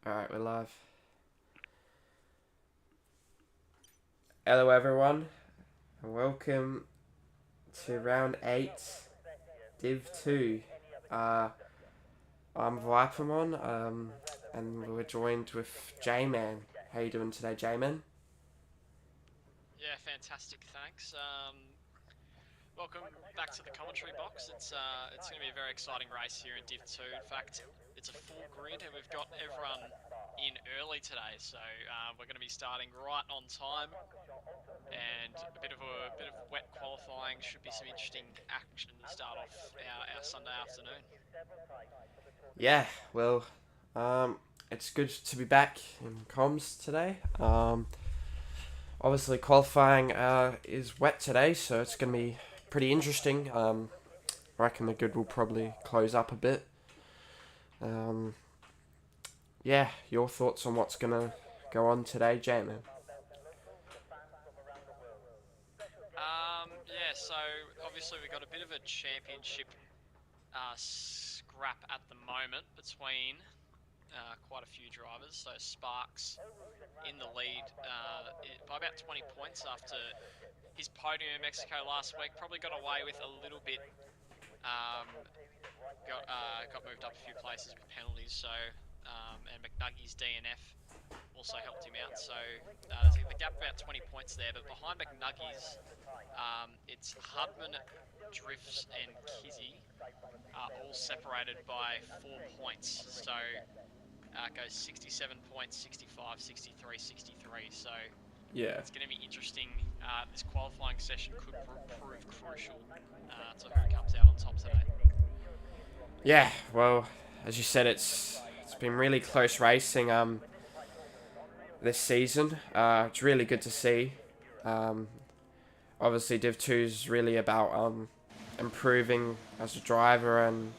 Alright, we're live. Hello everyone, and welcome to round 8, Div 2. I'm Vipermon, and we're joined with J-Man. How you doing today, J-Man? Yeah, fantastic. Thanks. Welcome back to the commentary box. It's going to be a very exciting race here in Div 2. In fact, it's a full grid, and we've got everyone in early today. So we're going to be starting right on time, and a bit of wet qualifying. Should be some interesting action to start off our Sunday afternoon. Yeah, well, it's good to be back in comms today. Obviously qualifying is wet today, so it's going to be pretty interesting. I reckon the grid will probably close up a bit. Yeah, your thoughts on what's going to go on today, J-Man? Yeah, so obviously we've got a bit of a championship scrap at the moment between quite a few drivers. So Sparks in the lead by about 20 points after his podium in Mexico last week. Probably got away with a little bit. Got moved up a few places with penalties. So and McNuggy's DNF also helped him out. So there's the gap about 20 points there. But behind McNuggy's, it's Hudman, Drifts, and Kizzy are all separated by 4 points. So it goes 67 points, 65, 63, 63. So Yeah. it's going to be interesting. This qualifying session could prove crucial to who comes out on top today. Yeah, well, as you said, it's been really close racing this season. It's really good to see. Obviously, Div 2 is really about improving as a driver and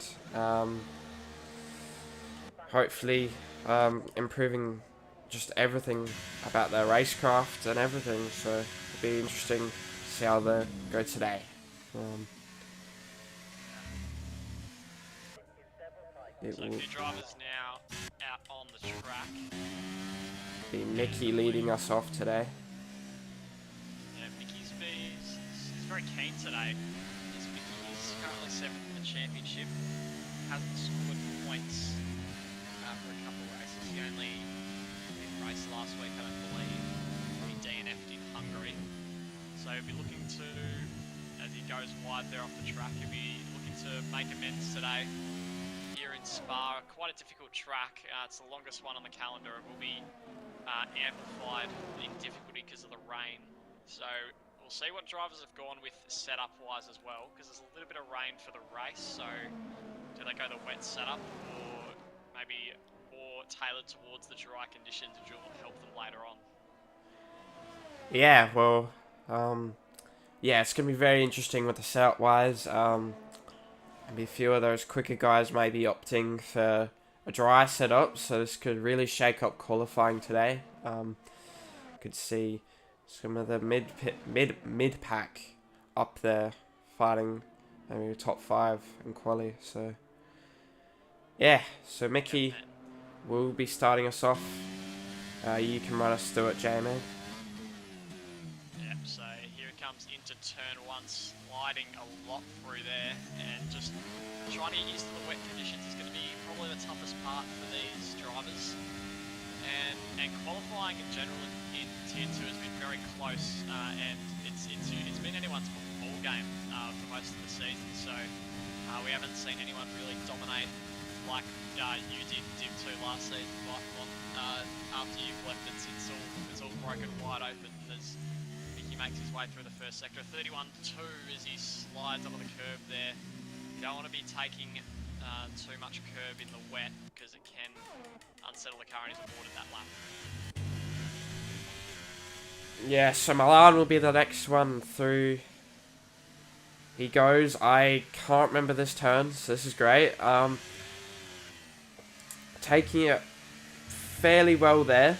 hopefully improving just everything about their racecraft and everything. So it'll be interesting to see how they go today. So a few drivers now out on the track. Be Mickey leading us off today. Yeah, Mickey's he's very keen today. He's currently 7th in the championship. Hasn't scored points for a couple of races. He only did race last week, I don't believe. He DNF'd in Hungary. So he'll be looking to, as he goes wide there off the track, he'll be looking to make amends today here in Spa. Quite a difficult track. It's the longest one on the calendar. It will be amplified in difficulty because of the rain. So we'll see what drivers have gone with setup wise as well, because there's a little bit of rain for the race. So do they go the wet setup, or maybe more tailored towards the dry conditions, which will help them later on? Yeah, well, yeah, it's gonna be very interesting with the setup wise. Maybe a few of those quicker guys may be opting for a dry setup, so this could really shake up qualifying today. Could see some of the mid pack up there fighting maybe top 5 in quali. So yeah, so Mickey will be starting us off. You can run us through it, J-Man. Yep, so here it comes into turn 1, sliding a lot through there, and just trying to get used to the wet conditions is going to be probably the toughest part for these drivers. And qualifying in general in Tier 2 has been very close, and it's been anyone's ball game for most of the season. So we haven't seen anyone really dominate like you did Div 2 last season. After you've left, it's all broken wide open. Mickey makes his way through the first sector. 31.2 as he slides onto the curb there. You don't want to be taking too much curb in the wet, because it can unsettle the car, and he's avoided that lap. Yeah, so Milan will be the next one through. He goes. I can't remember this turn, so this is great. Taking it fairly well there.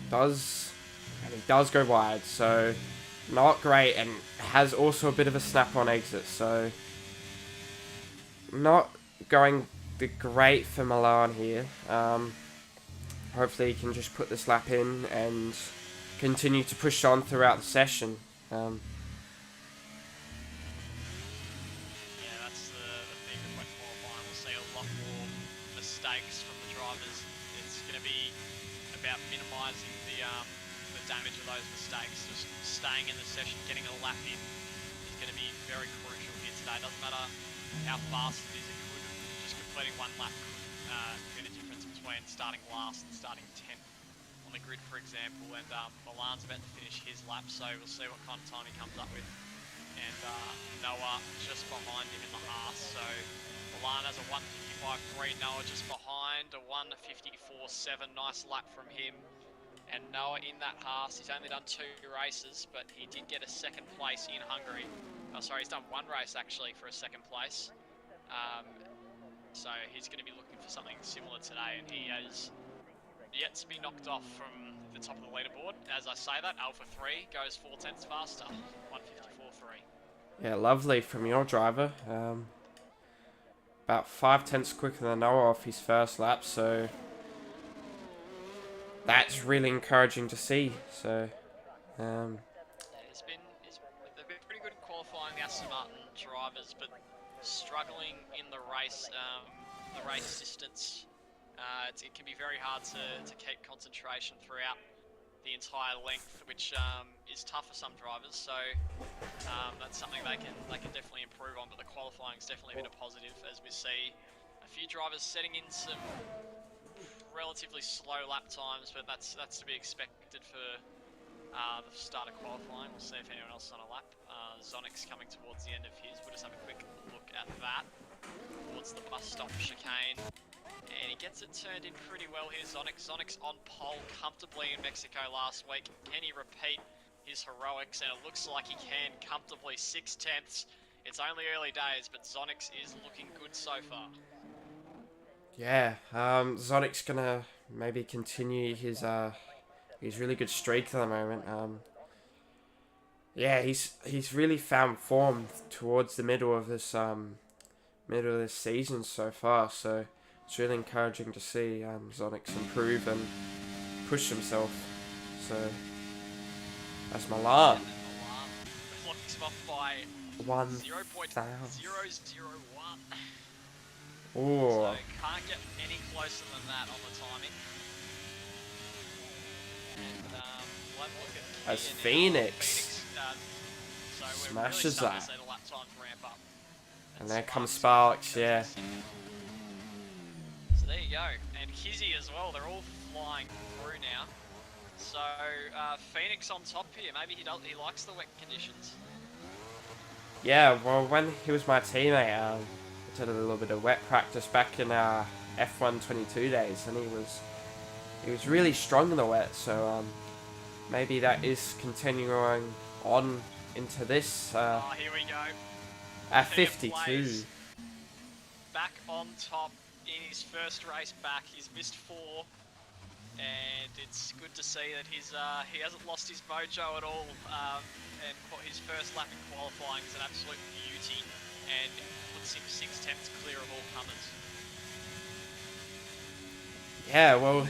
He does go wide, so not great, and has also a bit of a snap-on exit, so not going great for Milan here. Hopefully he can just put this lap in and continue to push on throughout the session. Yeah, that's the thing with wet qualifying. We'll see a lot more mistakes from the drivers. It's going to be about minimising the damage of those mistakes. Just staying in the session, getting a lap in is going to be very crucial here today. Doesn't matter how fast it is, just completing one lap could be the difference between starting last and starting 10th on the grid, for example. And Milan's about to finish his lap, so we'll see what kind of time he comes up with. And Noah just behind him in the Haas. So Milan has a 1:55.3, Noah just behind, a 1:54.7, nice lap from him. And Noah in that Haas, he's only done 2 races, but he did get a 2nd place in Hungary. Oh, sorry, he's done 1 race actually for a 2nd place. So he's going to be looking for something similar today, and he has yet to be knocked off from the top of the leaderboard. As I say that, Alpha 3 goes 4 tenths faster, 1:54.3. Yeah, lovely from your driver. About 5 tenths quicker than Noah off his first lap, so that's really encouraging to see. So, They've been pretty good at qualifying, the Aston Martin drivers, but struggling in the race distance. It can be very hard to keep concentration throughout the entire length, which is tough for some drivers. So that's something they can definitely improve on. But the qualifying's definitely been a positive, as we see a few drivers setting in some relatively slow lap times, but that's to be expected for the start of qualifying. We'll see if anyone else is on a lap. Zonic's coming towards the end of his. We'll just have a quick look at that towards the bus stop chicane. And he gets it turned in pretty well here, Zonic's on pole comfortably in Mexico last week. Can he repeat his heroics? And it looks like he can comfortably, 6 tenths. It's only early days, but Zonic's is looking good so far. yeah, Zonic's gonna maybe continue his really good streak at the moment. Yeah, he's really found form towards the middle of this season so far. So it's really encouraging to see Zonic's improve and push himself. So that's Milan. Clocks him off by 0.001. Oh, So can't get any closer than that on the timing. And we'll have a look at as Kia now. Phoenix So we're smashes really starting that. to see the lap times ramp up. And there comes Sparks, yeah. So there you go. And Kizzy as well, they're all flying through now. So Phoenix on top here. Maybe he likes the wet conditions. Yeah, well, when he was my teammate, I did a little bit of wet practice back in F1 22 days, and he was really strong in the wet. So maybe that is continuing on into this. Here we go. At 52. Back on top in his first race back. He's missed 4. And it's good to see that he hasn't lost his mojo at all. And his first lap in qualifying is an absolute beauty. And puts him 6 tenths clear of all comers. Yeah, well,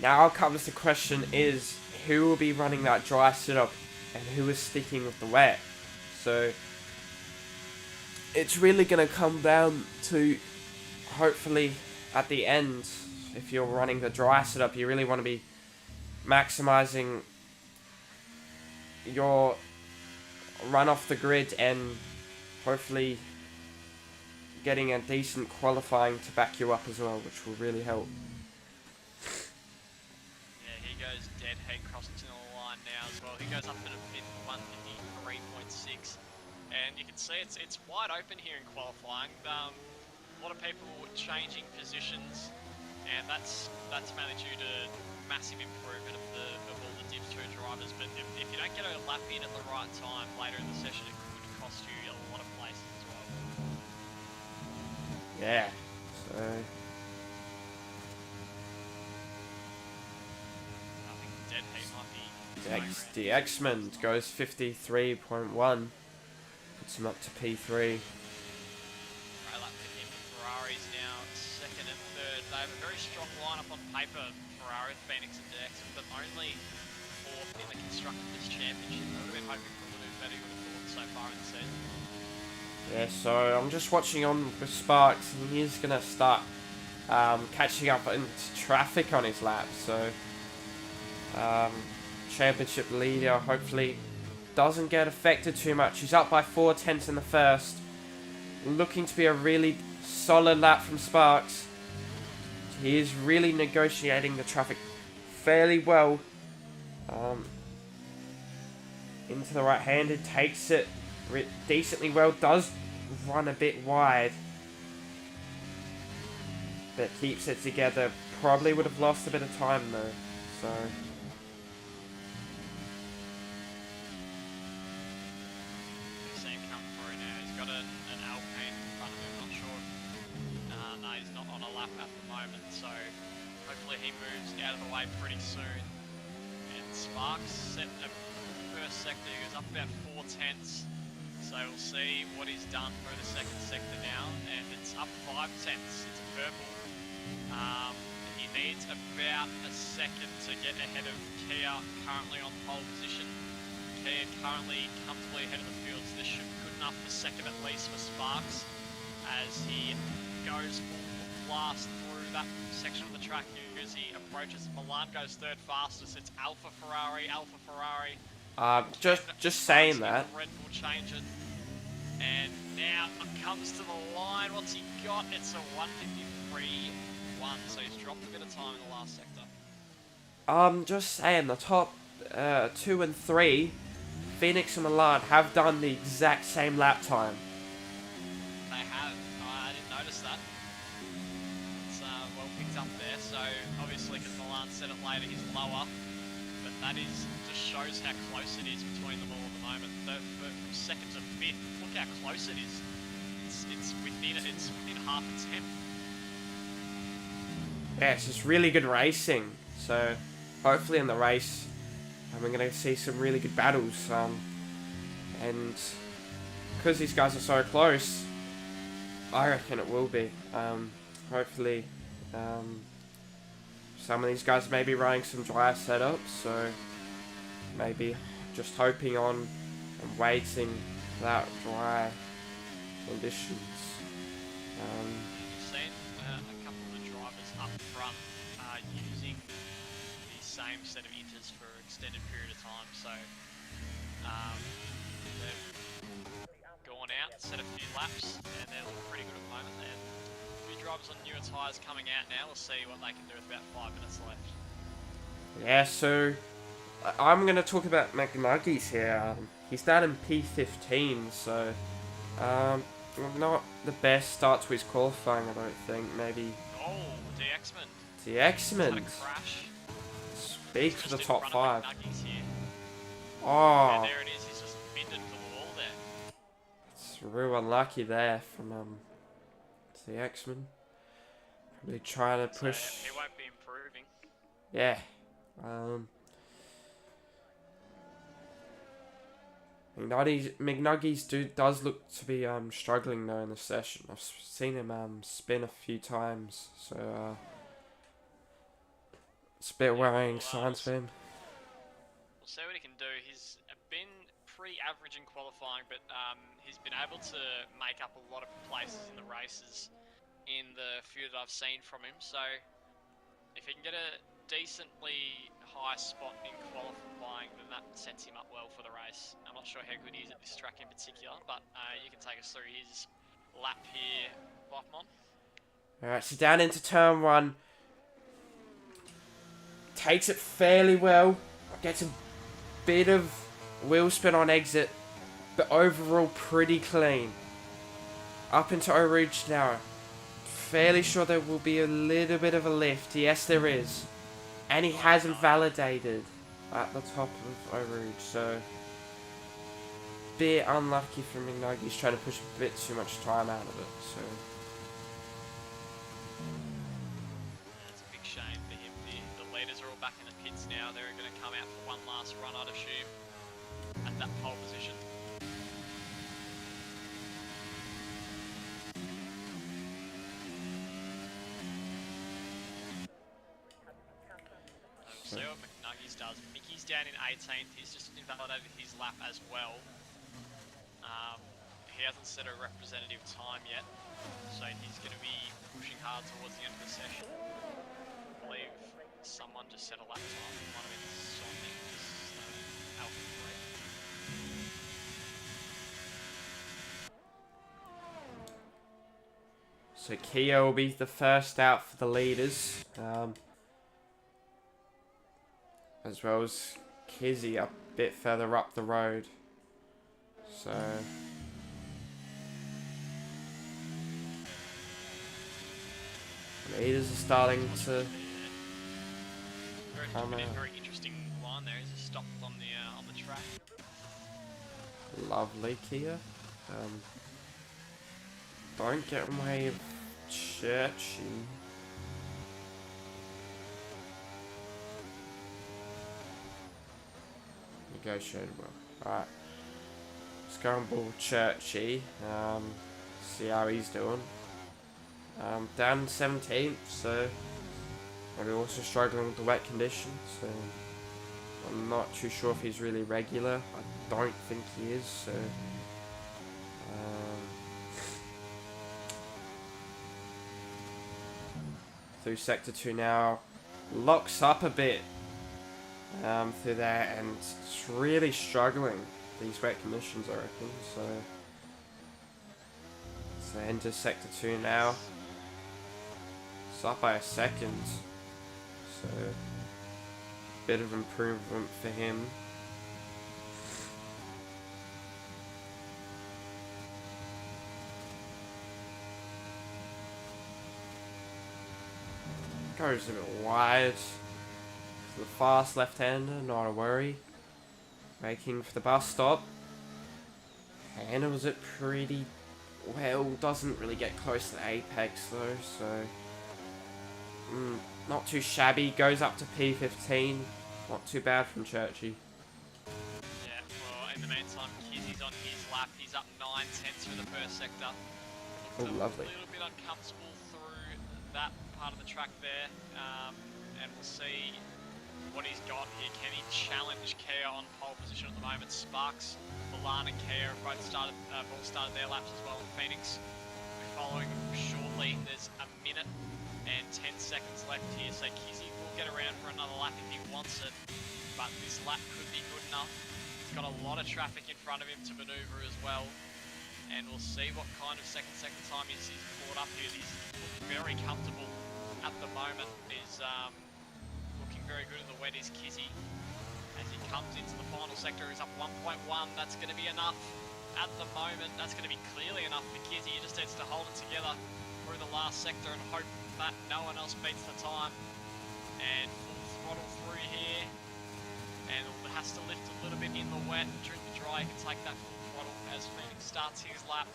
now comes the question is, who will be running that dry sit-up and who is sticking with the wet? So it's really going to come down to, hopefully, at the end, if you're running the dry sit-up, you really want to be maximizing your run off the grid and hopefully getting a decent qualifying to back you up as well, which will really help. Yeah, he goes dead head crossing the line now as well. He goes up at a mid 153.6, and you can see it's wide open here in qualifying. A lot of people changing positions, and that's mainly due to massive improvement of all the Div2 drivers. But if you don't get a lap in at the right time later in the session, it could cost you a lot of places as well. Yeah, so I think dead heat might be. the X-Men goes 53.1, puts him up to P3. Ferrari's now second and third. They have a very strong lineup on paper, Ferrari, Phoenix and Jackson, but only fourth in the Constructors' Championship. We've been hoping for a little bit better, you would have thought, so far in the season. Yeah, so I'm just watching on with Sparks, and he's going to start catching up into traffic on his lap. So, championship leader hopefully doesn't get affected too much. He's up by 4/10 in the first. Looking to be a really solid lap from Sparks. He is really negotiating the traffic fairly well. Into the right-handed, takes it decently well, does run a bit wide, but keeps it together. Probably would have lost a bit of time though, so... See him come through now. He's got an Alpine in front of him. Not sure. No, he's not on a lap at the moment, so hopefully he moves out of the way pretty soon. And Sparks set a first sector. He goes up about 4/10. So we'll see what he's done for the second sector now, and it's up 5/10. It's a purple. He needs about a second to get ahead of Kia, currently on pole position. Kia currently comfortably ahead of the field, so this should be good enough for second at least for Sparks as he goes full blast through that section of the track as he approaches. Milan goes third fastest. It's Alpha Ferrari. Just saying that. Red Bull change it. And now comes to the line. What's he got? It's a 1:53.1, so he's dropped a bit of time in the last sector. Just saying, the top 2 and 3, Phoenix and Milan, have done the exact same lap time. They have. I didn't notice that. It's well picked up there. So obviously, because Milan said it later, he's lower. But that just shows how close it is between them all at the moment. From second to fifth, look how close it is. It's within half a tenth. Yeah, it's just really good racing. So hopefully in the race, we're going to see some really good battles. And because these guys are so close, I reckon it will be. Hopefully, some of these guys may be running some dry setups, so maybe just hoping on and waiting without dry conditions. You've seen a couple of the drivers up front using the same set of inters for an extended period of time, so they've gone out, set a few laps, and they're looking pretty good at the moment. And a few drivers on newer tyres coming out now. We'll see what they can do with about 5 minutes left. Yeah, so I'm going to talk about McNuggies here. He's down in P15, so not the best start to his qualifying, I don't think. Maybe. Oh, DXman. DXman. Had a crash. Speak for the top 5. Here. Oh. And there it is. He's just bended for the wall there. It's real unlucky there from DXman. Probably trying to push. So he won't be improving. Yeah. McNuggies does look to be struggling though in the session. I've seen him spin a few times, so it's a bit worrying signs for him. We'll see what he can do. He's been pretty average in qualifying, but he's been able to make up a lot of places in the races in the few that I've seen from him. So if he can get a decently high spot in qualifying, then that sets him up well for the race. I'm not sure how good he is at this track in particular, but you can take us through his lap here, Bachmann. Alright, so down into turn 1. Takes it fairly well. Gets a bit of wheel spin on exit, but overall pretty clean. Up into Eau Rouge now. Fairly sure there will be a little bit of a lift. Yes, there is. And he hasn't validated at the top of Eau Rouge, so bit unlucky for McNuggies, trying to push a bit too much time out of it. So it's a big shame for him. The leaders are all back in the pits now. They're going to come out for one last run, I'd assume, at that pole position. see what McNuggies does. Mickey's down in 18th. He's just invalidated his lap as well. He hasn't set a representative time yet, so he's going to be pushing hard towards the end of the session. I believe someone just set a lap time. It might have been Sonic, Alpha 3. So Kia will be the first out for the leaders, as well as Kizzy a bit further up the road. So leaders are starting to come out. Very interesting line there. He's just stopped on the track. Lovely Kia. Don't get in the way of Churchy. Negotiated well. Alright. Let's go on board Churchy. See how he's doing. Down 17th, so maybe also struggling with the wet conditions. So I'm not too sure if he's really regular. I don't think he is. So through sector 2 now, locks up a bit through there, and it's really struggling these wet conditions, I reckon. So into sector 2 now. It's up by a second, so bit of improvement for him. Goes a bit wide. For the fast left-hander, not a worry. Making for the bus stop. Handles it pretty well. Doesn't really get close to the apex though, so not too shabby. Goes up to P15. Not too bad from Churchy. Yeah, well, in the meantime, Kizzy's on his lap. He's up 9/10 through the first sector. Oh, lovely. A little bit uncomfortable through that part of the track there, and we'll see what he's got here. Can he challenge Kia on pole position at the moment? Sparks, Milan and Kia have both started their laps as well in Phoenix. We're following shortly. There's a minute and 10 seconds left here, so Kizzy will get around for another lap if he wants it, but this lap could be good enough. He's got a lot of traffic in front of him to manoeuvre as well, and we'll see what kind of second time he's caught up here. He's very comfortable at the moment. He's looking very good in the wet is Kizzy. As he comes into the final sector, he's up 1.1. That's going to be enough at the moment. That's going to be clearly enough for Kizzy. He just needs to hold it together through the last sector and hope that no one else beats the time. And full throttle through here. And it has to lift a little bit in the wet. During the dry, he can take that full throttle as Phoenix starts his lap.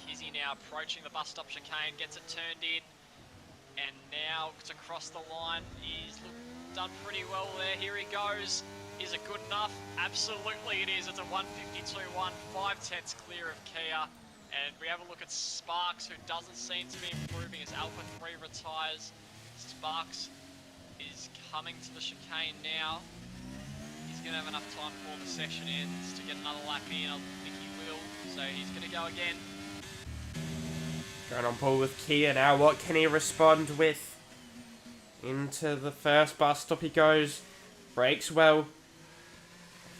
Kizzy now approaching the bus stop chicane, gets it turned in. And now it's across the line. He's done pretty well there. Here he goes. Is it good enough? Absolutely it is. It's a 152.1, 5/10 clear of Kia. And we have a look at Sparks, who doesn't seem to be improving as Alpha 3 retires. Sparks is coming to the chicane now. He's going to have enough time before the session ends to get another lap in. I think he will. So he's going to go again. Going on board with Kia now. What can he respond with? Into the first bus stop he goes. Brakes well.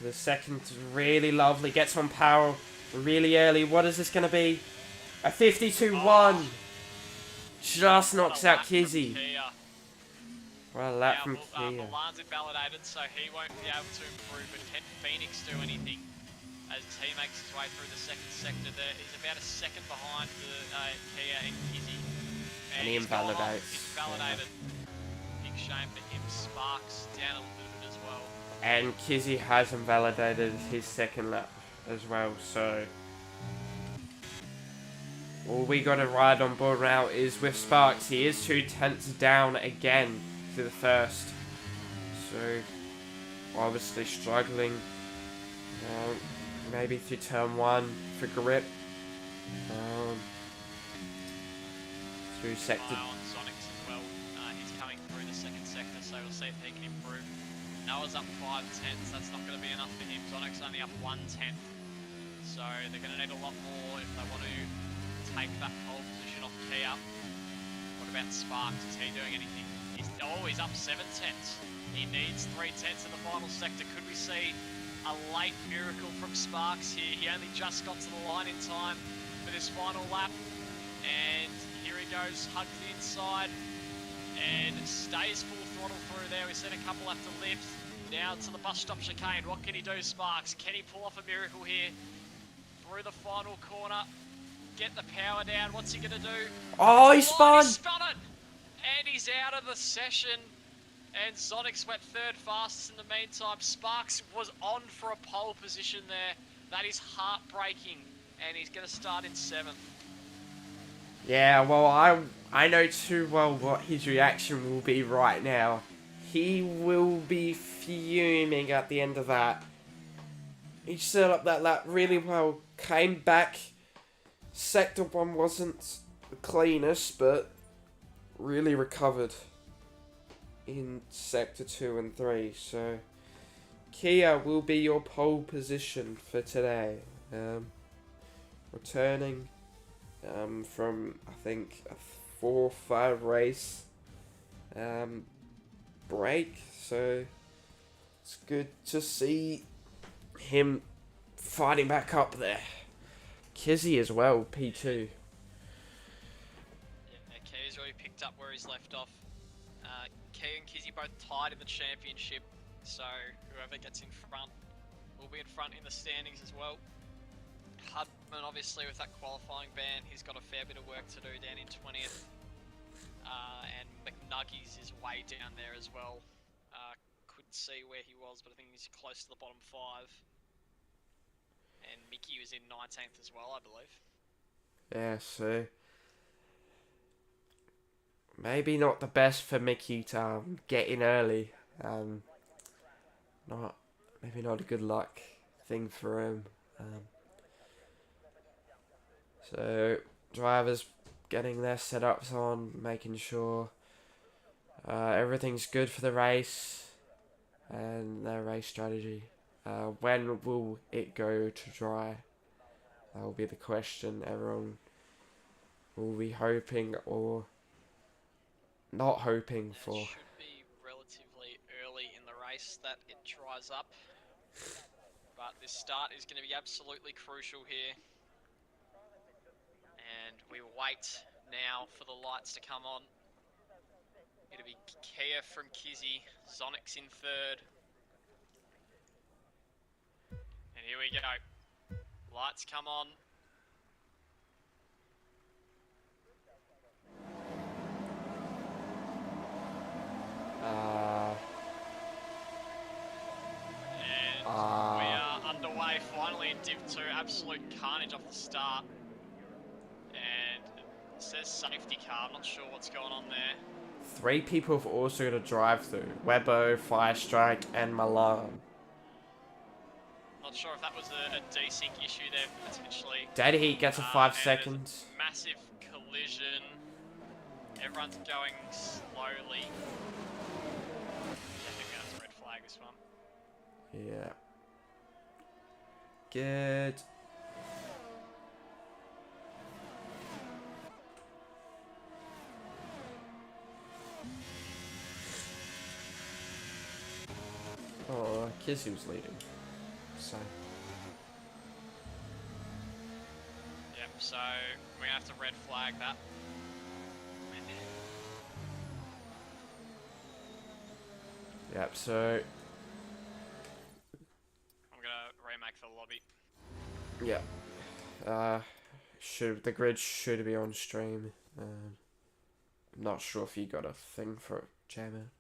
The second, really lovely. Gets on power really early. What is this going to be? A 52.1. Just knocks out Kizzy. Well, a lap from Kia. Milan's invalidated, so he won't be able to improve. But can Phoenix do anything? As he makes his way through the second sector, there he's about a second behind the Kia and Kizzy. And he invalidates. Invalidated. Yeah. Big shame for him. Sparks down a little bit as well. And Kizzy has invalidated his second lap as well, so all we got to ride on board now is with Sparks. He is 2/10 down again to the first, so obviously struggling. Maybe through turn 1 for grip. Through sector. On Sonics as well. He's coming through the second sector, so we'll see if he can improve. Noah's up 5 tenths, that's not going to be enough for him. Zonic's only up 1 tenth, so they're going to need a lot more if they want to take that pole position off Kia. What about Sparks? Is he doing anything? He's up 7 tenths. He needs 3 tenths in the final sector. Could we see a late miracle from Sparks here? He only just got to the line in time for this final lap. And here he goes, hugs the inside and stays full throttle through there. We've seen a couple have to lift. Now to the bus stop chicane. What can he do, Sparks? Can he pull off a miracle here? Through the final corner. Get the power down. What's he going to do? Oh, he spun! He spun it! And he's out of the session. And Sonic went third fastest in the meantime. Sparks was on for a pole position there. That is heartbreaking. And he's going to start in 7th. Yeah, well, I know too well what his reaction will be right now. He will be fuming at the end of that. He set up that lap really well, came back. Sector 1 wasn't the cleanest, but really recovered in Sector 2 and 3. So, Kia will be your pole position for today. Returning from, I think, a 4 or 5 race break. So, it's good to see him fighting back up there. Kizzy as well, P2. Yeah, Kia's already picked up where he's left off. Kia and Kizzy both tied in the championship, so whoever gets in front will be in front in the standings as well. Hudman, obviously, with that qualifying ban, he's got a fair bit of work to do down in 20th. And McNuggies is way down there as well. Couldn't see where he was, but I think he's close to the bottom 5. And Mickey was in 19th as well, I believe. Yeah, so maybe not the best for Mickey to get in early. Maybe not a good luck thing for him. So drivers getting their setups on, making sure everything's good for the race and their race strategy. When will it go to dry? That will be the question everyone will be hoping or not hoping for. It should be relatively early in the race that it dries up. But this start is going to be absolutely crucial here. And we wait now for the lights to come on. It'll be Kia from Kizzy, Zonic's in 3rd. And here we go. Lights come on. And we are underway finally in Div 2. Absolute carnage off the start. And it says safety car. I'm not sure what's going on there. 3 people have also got a drive-through. Webbo, Firestrike, and Milan. Not sure if that was a desync issue there, potentially. Dead heat gets a 5 seconds. Massive collision. Everyone's going slowly. I think that's a red flag, this one. Yeah. Good. Oh, Kizzy was leading. So. Yep, so we're going to have to red flag that. Yep, so. I'm going to remake the lobby. Yeah. The grid should be on stream. I'm not sure if you got a thing for it, Chairman.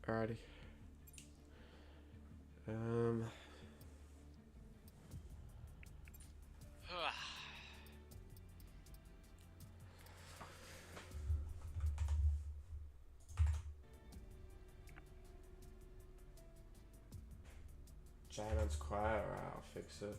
Alrighty. Shannon's quiet. Alright, I'll fix it.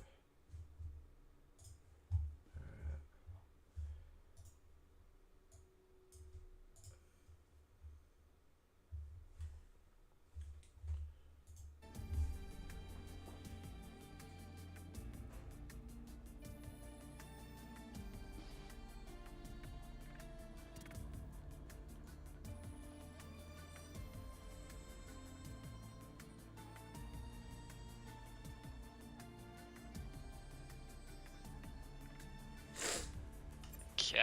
Okay.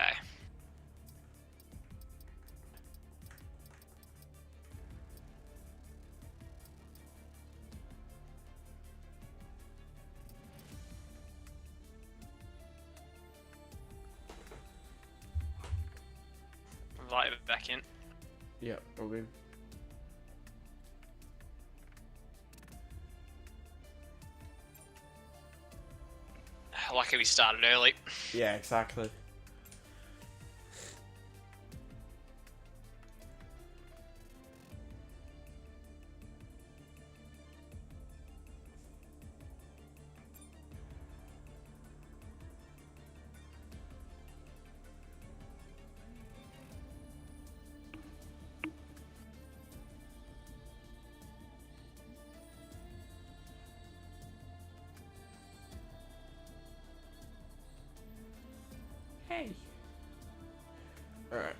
Invite it back in. Yep, all good. Lucky we started early. Yeah, exactly. Hey. Alright.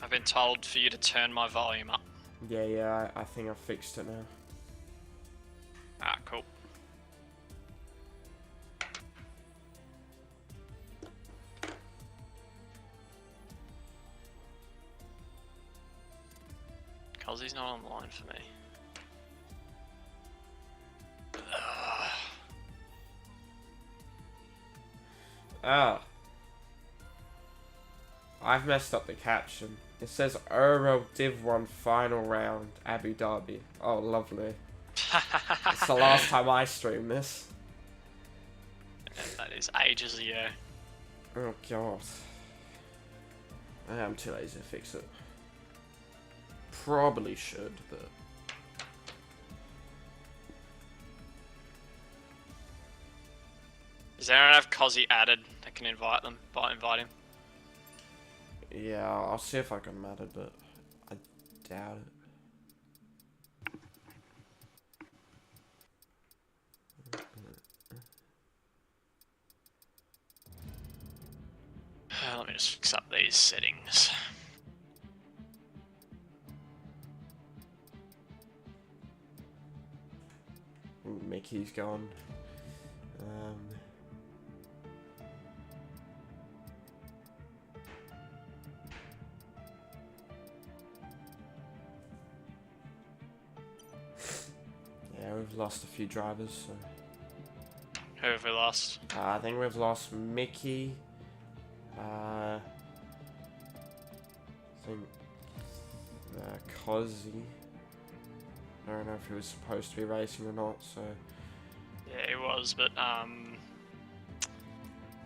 I've been told for you to turn my volume up. Yeah, I think I fixed it now. Ah, cool. Cause he's not on the line for me. Ah. I've messed up the caption. It says ORL DIV2 final round, Abu Dhabi. Oh, lovely. It's the last time I stream this. That is ages ago. Oh, God. I am too lazy to fix it. Probably should, but... Does anyone have Cozzy added that can invite them? Invite him? Yeah, I'll see if I can add it, but I doubt it. Let me just fix up these settings. Mickey's gone. Yeah, we've lost a few drivers, so... Who have we lost? I think we've lost Mickey. I think Cozzy. I don't know if he was supposed to be racing or not, so... Yeah, he was, but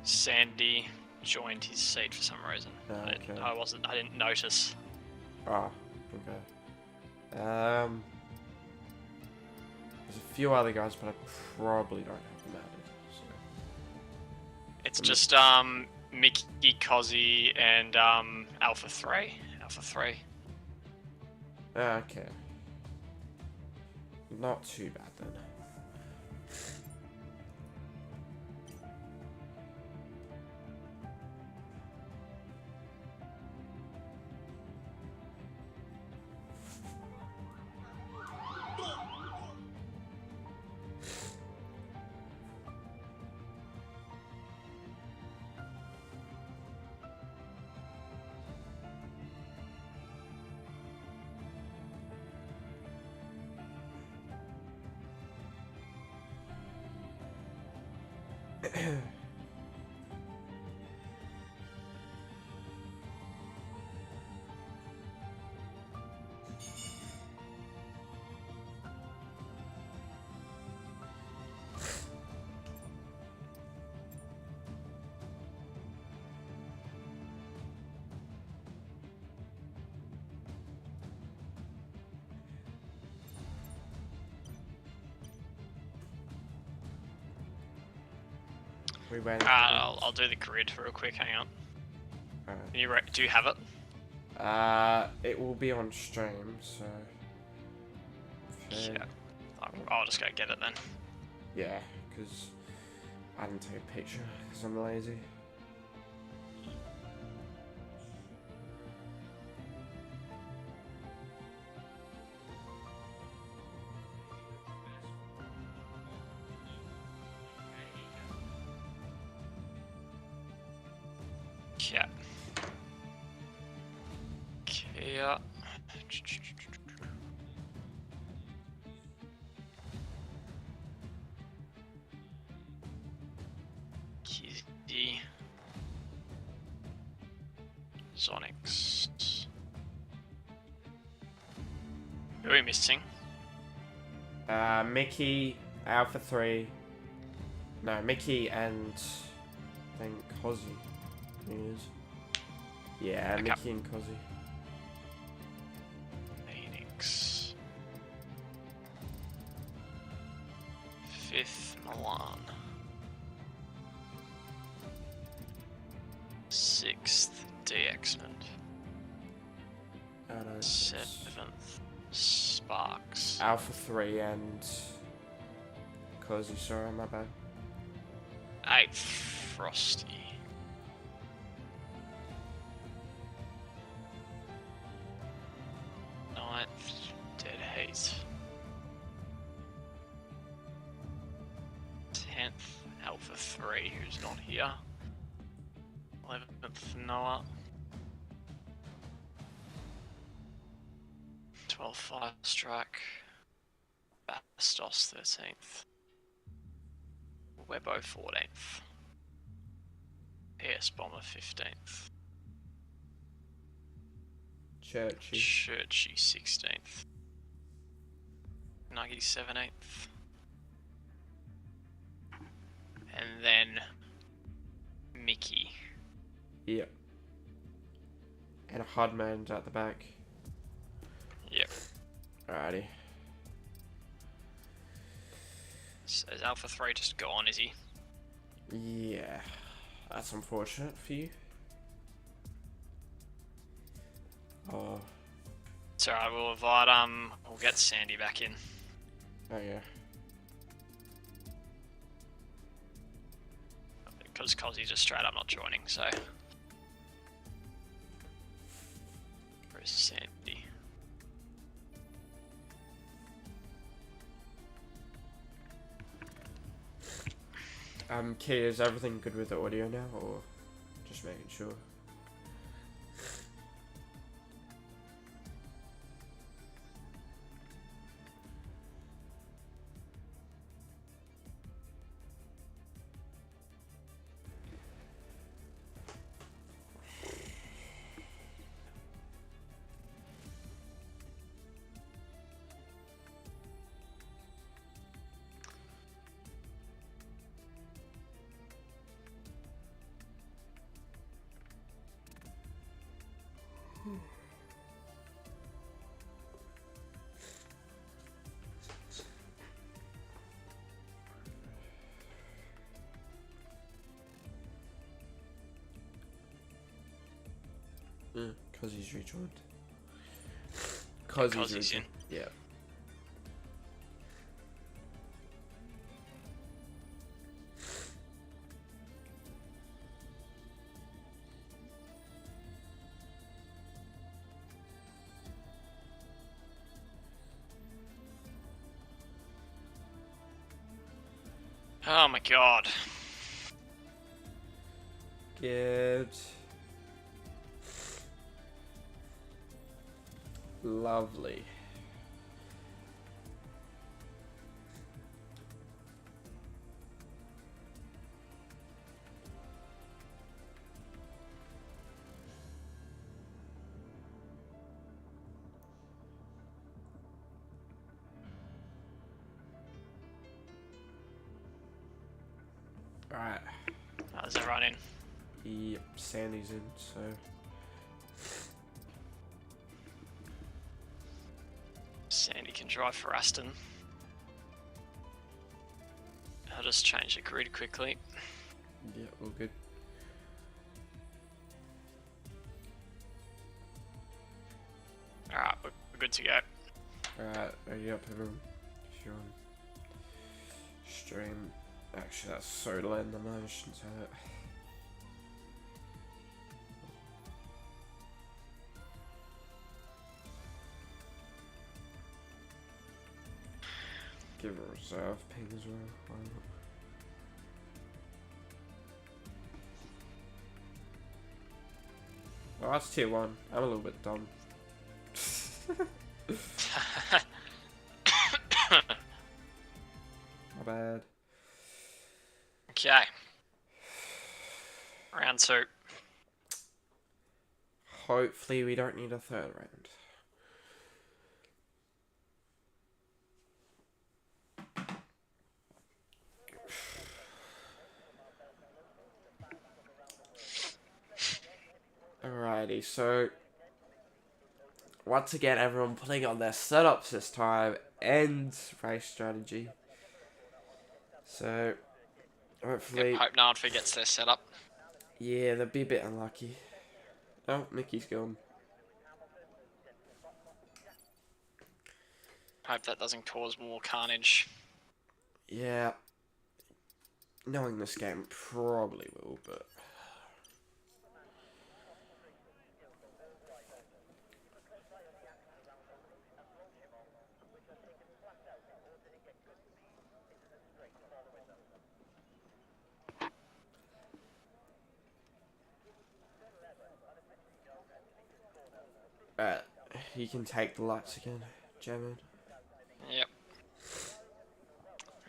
Sandy joined his seat for some reason. Okay. I didn't notice. Ah, okay. There's a few other guys, but I probably don't have them added, so... It's just Mickey, Cozzy, and Alpha 3. Alpha 3. Okay. Not too bad then. We waiting. I'll do the grid real quick. Hang on. Alright. Do you have it? It will be on stream, so. Yeah. I'll just go get it then. Yeah, because I didn't take a picture because I'm lazy. Yeah. Kia. Kizzy. Sonics. Who are we missing? Mickey, Alpha 3. No, Mickey and I think Cozzy. Is. Yeah, Okay. Mickey and Cozzy. Phoenix. 5th Milan. 6th DXman. 7th Sparks. Alpha 3 and Cozzy, sorry, my bad. 8th Frosty. 9th Dead Heat. 10th Alpha 3, who's not here. 11th Noah. 12th Fire Strike. Bastos 13th. Webbo 14th. PS Bomber 15th. Churchy 16th. Nuggy 17th. And then Mickey. Yep. And Hudman's at the back. Yep. Alrighty. So is Alpha 3 just gone, is he? Yeah. That's unfortunate for you. Oh. It's alright, we'll invite, we'll get Sandy back in. Oh yeah. Because Cozzy's just straight up not joining, so. Where's Sandy? Key, is everything good with the audio now, or just making sure? Because he's rejoined. Because he's in. Yeah. Oh my god. Good. Lovely. Alright. Is everyone in? Yep, Sandy's in, so... Sandy can drive for Aston. I'll just change the grid quickly. Yeah, all good. Alright, we're good to go. Alright, ready up everyone. If you're on stream. Actually, that's so loud in the moment, I shouldn't say that. Give a reserve ping as well. Why not? Oh, that's tier 1. I'm a little bit dumb. My bad. Okay. Round 2. Hopefully we don't need a third round. Alrighty, so once again everyone putting on their setups this time and race strategy. So hopefully, Hope no one forgets their setup. yeah, they'll be a bit unlucky. Oh, Mickey's gone. Hope that doesn't cause more carnage. Yeah, knowing this game probably will, but you can take the lights again, German. Yep.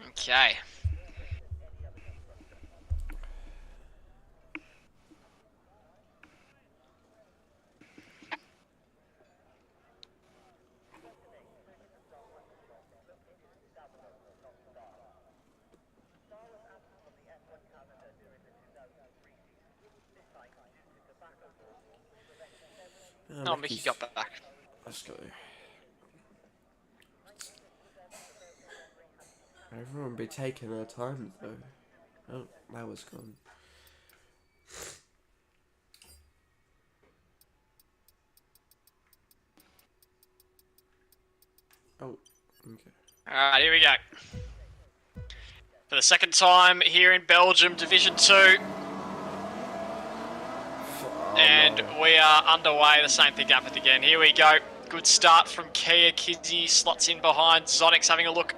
Okay. Oh, Mickey got back. Let's go. Everyone be taking their time though. Oh, that was gone. Oh, okay. Alright, here we go. For the second time here in Belgium, Division 2. And no. we are underway. The same thing happened again. Here we go. Good start from Kia. Kizzy slots in behind. Zonix having a look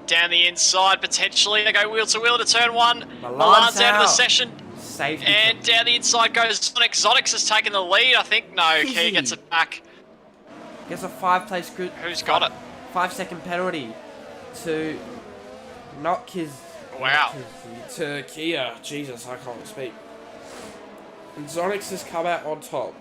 down the inside, potentially. They go wheel to wheel to turn 1. Milan's out of the session. Safety. And down the inside goes Zonix. Zonix has taken the lead, I think. No, Kia gets it back. Gets a 5-place group. Who's got it? 5-second penalty to knock his... Wow. To Kia. Jesus, I can't speak. And Zonix has come out on top.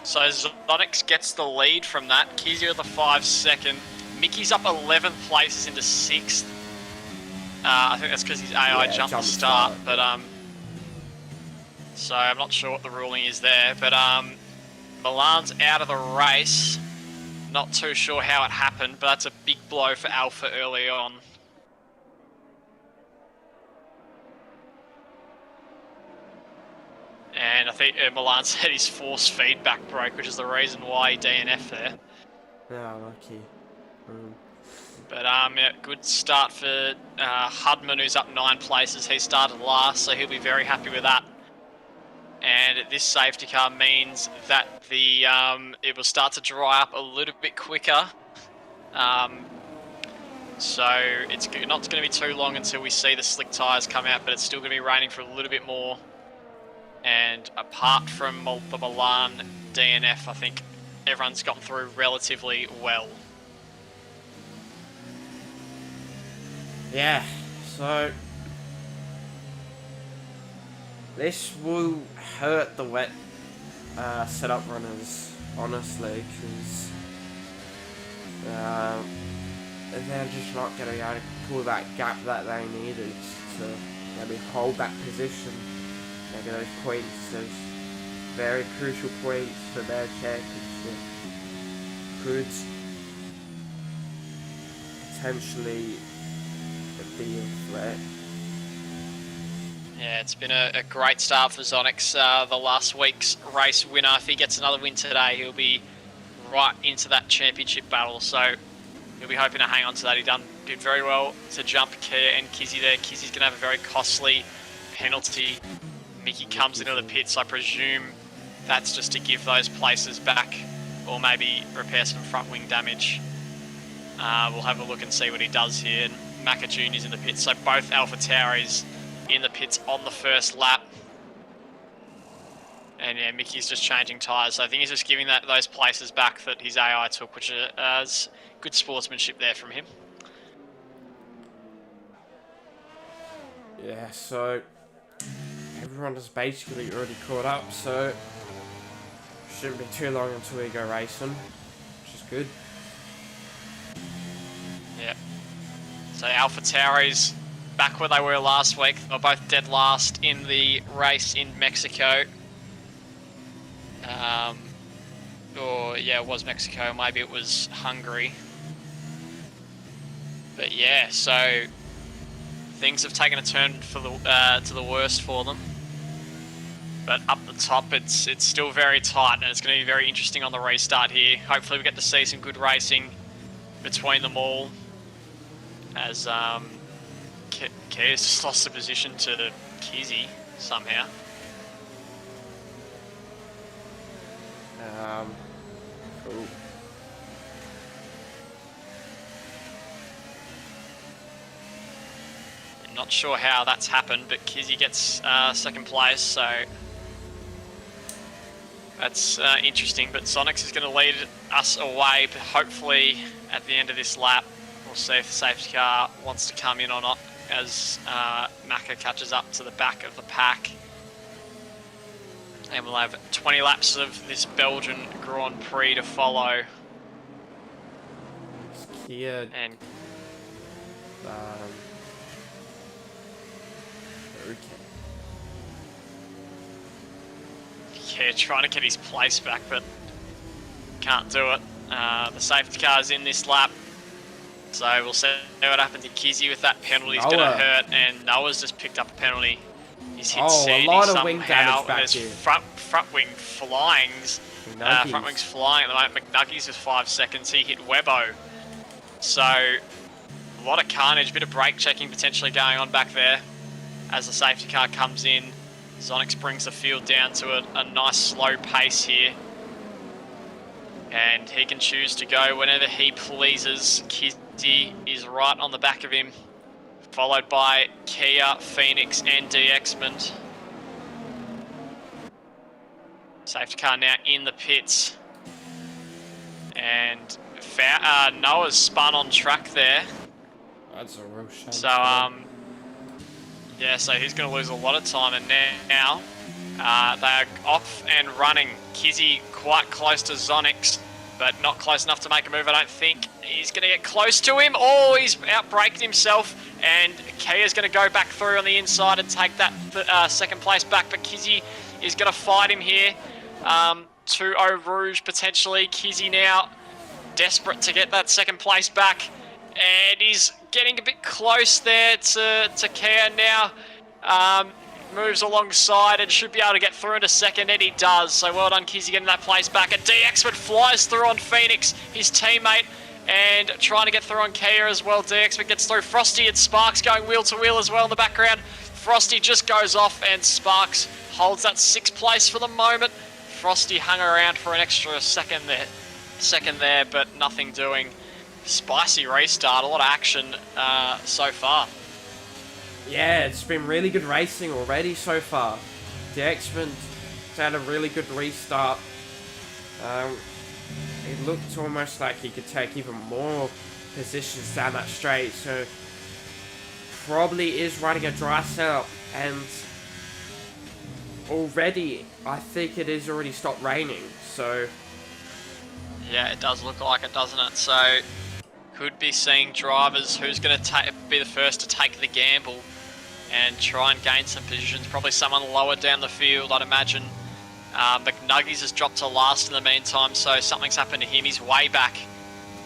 So Zonix gets the lead from that. Kizzy with the 5-second. Mickey's up 11 places into 6th. I think that's because his AI jumped the start. But so I'm not sure what the ruling is there. But Milan's out of the race. Not too sure how it happened, but that's a big blow for Alpha early on. And I think Milan said his force feedback broke, which is the reason why he DNF there. Yeah, lucky. But yeah, good start for Hudman, who's up 9 places. He started last, so he'll be very happy with that. And this safety car means that the it will start to dry up a little bit quicker. So it's not going to be too long until we see the slick tyres come out, but it's still going to be raining for a little bit more. And apart from the Milan DNF, I think everyone's gotten through relatively well. Yeah, so this will hurt the wet setup runners, honestly, because they're just not going to be able to pull that gap that they needed to maybe hold that position. Maybe those points, those very crucial points for their championship, could potentially be a threat. Yeah, it's been a great start for Zonix. The last week's race winner. If he gets another win today, he'll be right into that championship battle. So he'll be hoping to hang on to that. He did very well to jump Kia and Kizzy there. Kizzy's going to have a very costly penalty. Mickey comes into the pits. I presume that's just to give those places back, or maybe repair some front wing damage. We'll have a look and see what he does here. And Macca Jr.'s in the pits. So both AlphaTauris in the pits on the first lap. And yeah, Mickey's just changing tyres. So I think he's just giving those places back that his AI took, which is good sportsmanship there from him. Yeah, so everyone is basically already caught up, so shouldn't be too long until we go racing, which is good. Yeah. So AlphaTauris back where they were last week. They were both dead last in the race in Mexico. Or yeah, it was Mexico. Maybe it was Hungary. But yeah, so things have taken a turn for the to the worst for them. But up the top, it's still very tight, and it's going to be very interesting on the restart here. Hopefully, we get to see some good racing between them all. As Kia's just lost the position to Kizzy somehow. Cool. I'm not sure how that's happened, but Kizzy gets second place, so that's interesting. But Zonix is going to lead us away, but hopefully at the end of this lap, we'll see if the safety car wants to come in or not as Macca catches up to the back of the pack. And we'll have 20 laps of this Belgian Grand Prix to follow. It's Kia And okay. yeah, trying to get his place back, but can't do it. The safety car's in this lap, so we'll see what happens to Kizzy with that penalty. He's going to hurt, and Noah's just picked up a penalty. He's hit Sandy a lot of somehow. wing damage back There's here. Front wing flying. Front wing's flying at the moment. McNuggies is 5 seconds. He hit Webbo. So a lot of carnage, bit of brake checking potentially going on back there as the safety car comes in. Zonix brings the field down to a nice slow pace here. And he can choose to go whenever he pleases. Kizzy is right on the back of him, followed by Kia, Phoenix, and DXmond. Safety car now in the pits. And Noah's spun on track there. That's a real shame. So, yeah, so he's going to lose a lot of time. And now they are off and running. Kizzy quite close to Zonix, but not close enough to make a move, I don't think. He's going to get close to him. Oh, he's outbraked himself. And Kia's going to go back through on the inside and take that second place back. But Kizzy is going to fight him here. 2-0 Rouge potentially. Kizzy now desperate to get that second place back. And he's getting a bit close there to Kia now. Moves alongside and should be able to get through into second, and he does. So well done, Kizzy, getting that place back. And DXmond flies through on Phoenix, his teammate, and trying to get through on Kia as well. DXmond gets through. Frosty and Sparks going wheel to wheel as well in the background. Frosty just goes off, and Sparks holds that 6th place for the moment. Frosty hung around for an extra second there, but nothing doing. Spicy restart, a lot of action so far. Yeah, it's been really good racing already so far. DXmond's had a really good restart. It looked almost like he could take even more positions down that straight, so probably is running a dry setup, and already I think it is already stopped raining, so yeah, it does look like it, doesn't it? So could be seeing drivers who's going to be the first to take the gamble and try and gain some positions. Probably someone lower down the field, I'd imagine. McNuggies has dropped to last in the meantime, so something's happened to him. He's way back,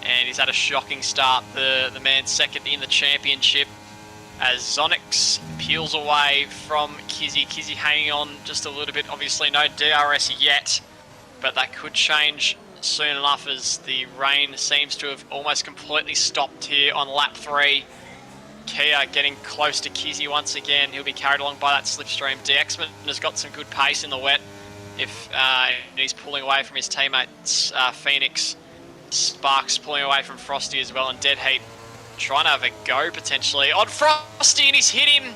and he's had a shocking start. The man second in the championship, as Zonix peels away from Kizzy. Kizzy hanging on just a little bit. Obviously no DRS yet, but that could change soon enough as the rain seems to have almost completely stopped here on lap 3. Kia getting close to Kizzy once again. He'll be carried along by that slipstream. DXman has got some good pace in the wet. If he's pulling away from his teammates, Phoenix. Sparks pulling away from Frosty as well, and Dead Heat trying to have a go potentially on Frosty, and he's hit him.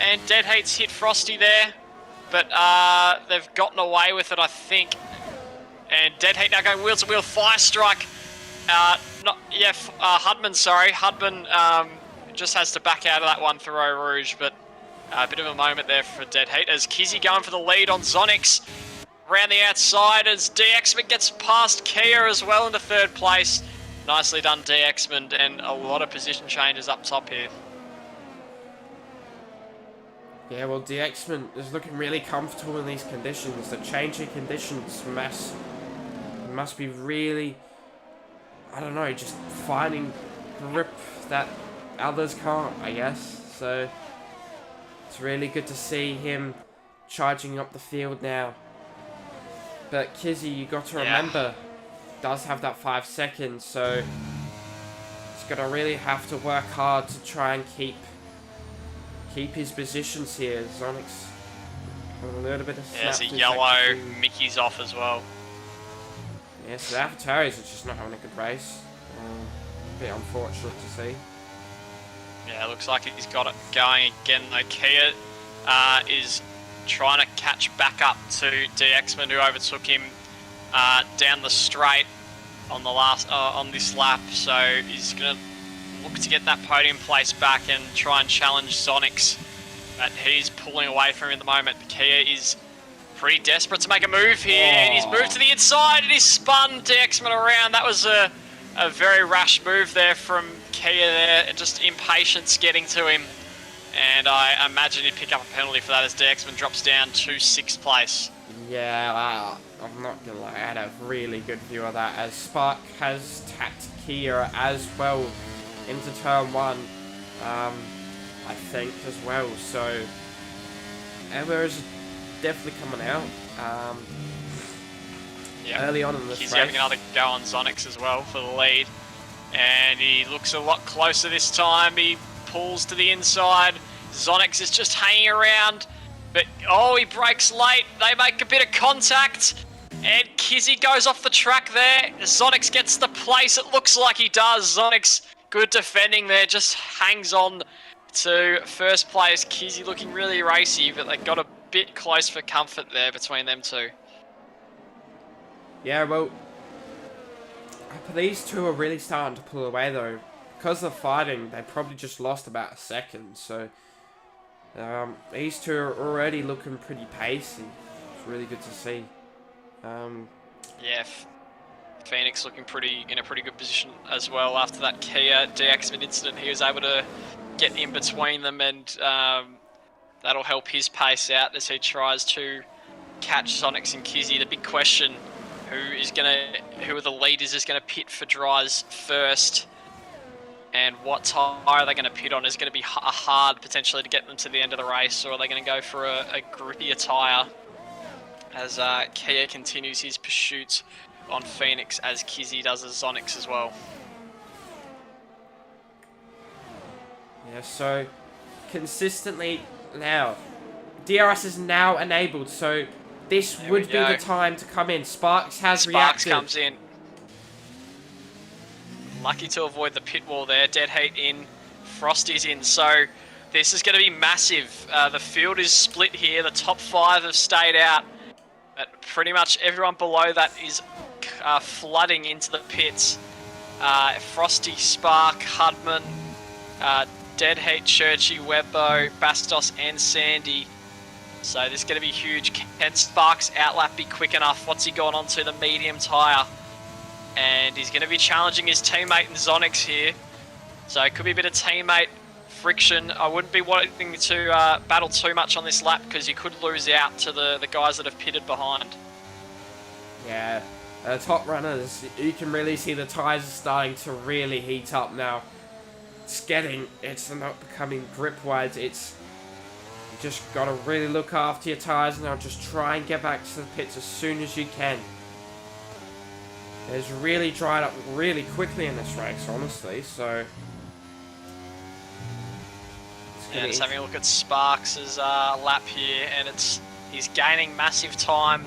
And Dead Heat's hit Frosty there, but they've gotten away with it, I think. And Dead Heat now going wheel to wheel, fire strike. Hudman, sorry. Hudman just has to back out of that one through Eau Rouge, but a bit of a moment there for Dead Heat as Kizzy going for the lead on Zonix. Around the outside as DXman gets past Kia as well into third place. Nicely done, DXman, and a lot of position changes up top here. Yeah, well, DXman is looking really comfortable in these conditions. The changing conditions must be really, I don't know, just finding grip that others can't, I guess. So it's really good to see him charging up the field now. But Kizzy, you got to remember, does have that 5 seconds, so he's gonna really have to work hard to try and keep his positions here. Zonix got a little bit of snap. There's a yellow. Mickey's off as well. Yeah, so the AlphaTauris are just not having a good race. A bit unfortunate to see. Yeah, looks like he's got it going again though. Kia is trying to catch back up to DXman, who overtook him down the straight on the last on this lap. So he's going to look to get that podium place back and try and challenge Zonix. But he's pulling away from him at the moment. Kia is pretty desperate to make a move here, and he's moved to the inside and he's spun DXman around. That was a very rash move there from Kia there, just impatience getting to him. And I imagine he'd pick up a penalty for that as DXman drops down to 6th place. Yeah, I'm not gonna lie, I had a really good view of that as Spark has tapped Kia as well into turn 1, I think as well. So Emma is definitely coming out early on in this He's race. having another go on Zonix as well for the lead, and he looks a lot closer this time. He pulls to the inside. Zonix is just hanging around, but he breaks late. They make a bit of contact, and Kizzy goes off the track there. Zonix gets the place. It looks like he does. Zonix, good defending there, just hangs on to first place. Kizzy looking really racy, but they got a bit close for comfort there between them two. Yeah, well, these two are really starting to pull away though. Because of fighting, they probably just lost about a second, so these two are already looking pretty pacey. It's really good to see. Yeah, Phoenix looking in a pretty good position as well after that Kia DXman incident. He was able to get in between them, and that'll help his pace out as he tries to catch Zonix and Kizzy. The big question: who are the leaders is gonna pit for dries first? And what tyre are they going to pit on? Is it going to be hard potentially to get them to the end of the race, or are they going to go for a grippier tyre as Kia continues his pursuit on Phoenix, as Kizzy does as Zonix as well? Yeah, so consistently now, DRS is now enabled, so this would be the time to come in. Sparks has reacted. Sparks comes in. Lucky to avoid the pit wall there. Dead Heat in, Frosty's in, so this is going to be massive. The field is split here. The top 5 have stayed out, but pretty much everyone below that is flooding into the pits. Frosty, Spark, Hudman, Dead Heat, Churchy, Webbo, Bastos and Sandy. So this is going to be huge. Can Sparks outlap be quick enough? What's he going on to? The medium tyre. and he's going to be challenging his teammate in Zonix here. So it could be a bit of teammate friction. I wouldn't be wanting to battle too much on this lap because you could lose out to the guys that have pitted behind. Yeah, top runners, you can really see the tyres are starting to really heat up now. It's not becoming grip-wise, you just got to really look after your tyres now. Just try and get back to the pits as soon as you can. It's really dried up really quickly in this race, honestly, so... Yeah, just having a look at Sparks' lap here, and he's gaining massive time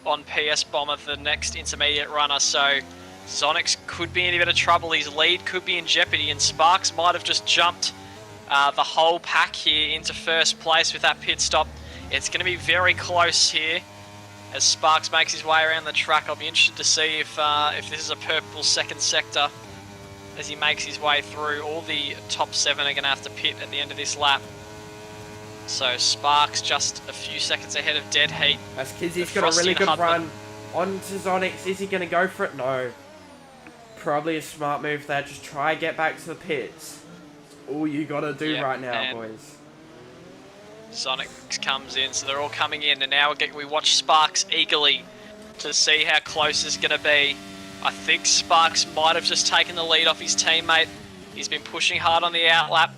on PS Bomber, the next intermediate runner, so Zonix could be in a bit of trouble. His lead could be in jeopardy, and Sparks might have just jumped the whole pack here into first place with that pit stop. It's going to be very close here as Sparks makes his way around the track. I'll be interested to see if this is a purple second sector as he makes his way through. All the top 7 are going to have to pit at the end of this lap. So Sparks just a few seconds ahead of Dead Heat. As Kizzy's got a really good run onto Zonix. Is he going to go for it? No. Probably a smart move there. Just try and get back to the pits. All you got to do right now, boys. Zonix comes in, so they're all coming in, and now we watch Sparks eagerly to see how close it's going to be. I think Sparks might have just taken the lead off his teammate. He's been pushing hard on the outlap,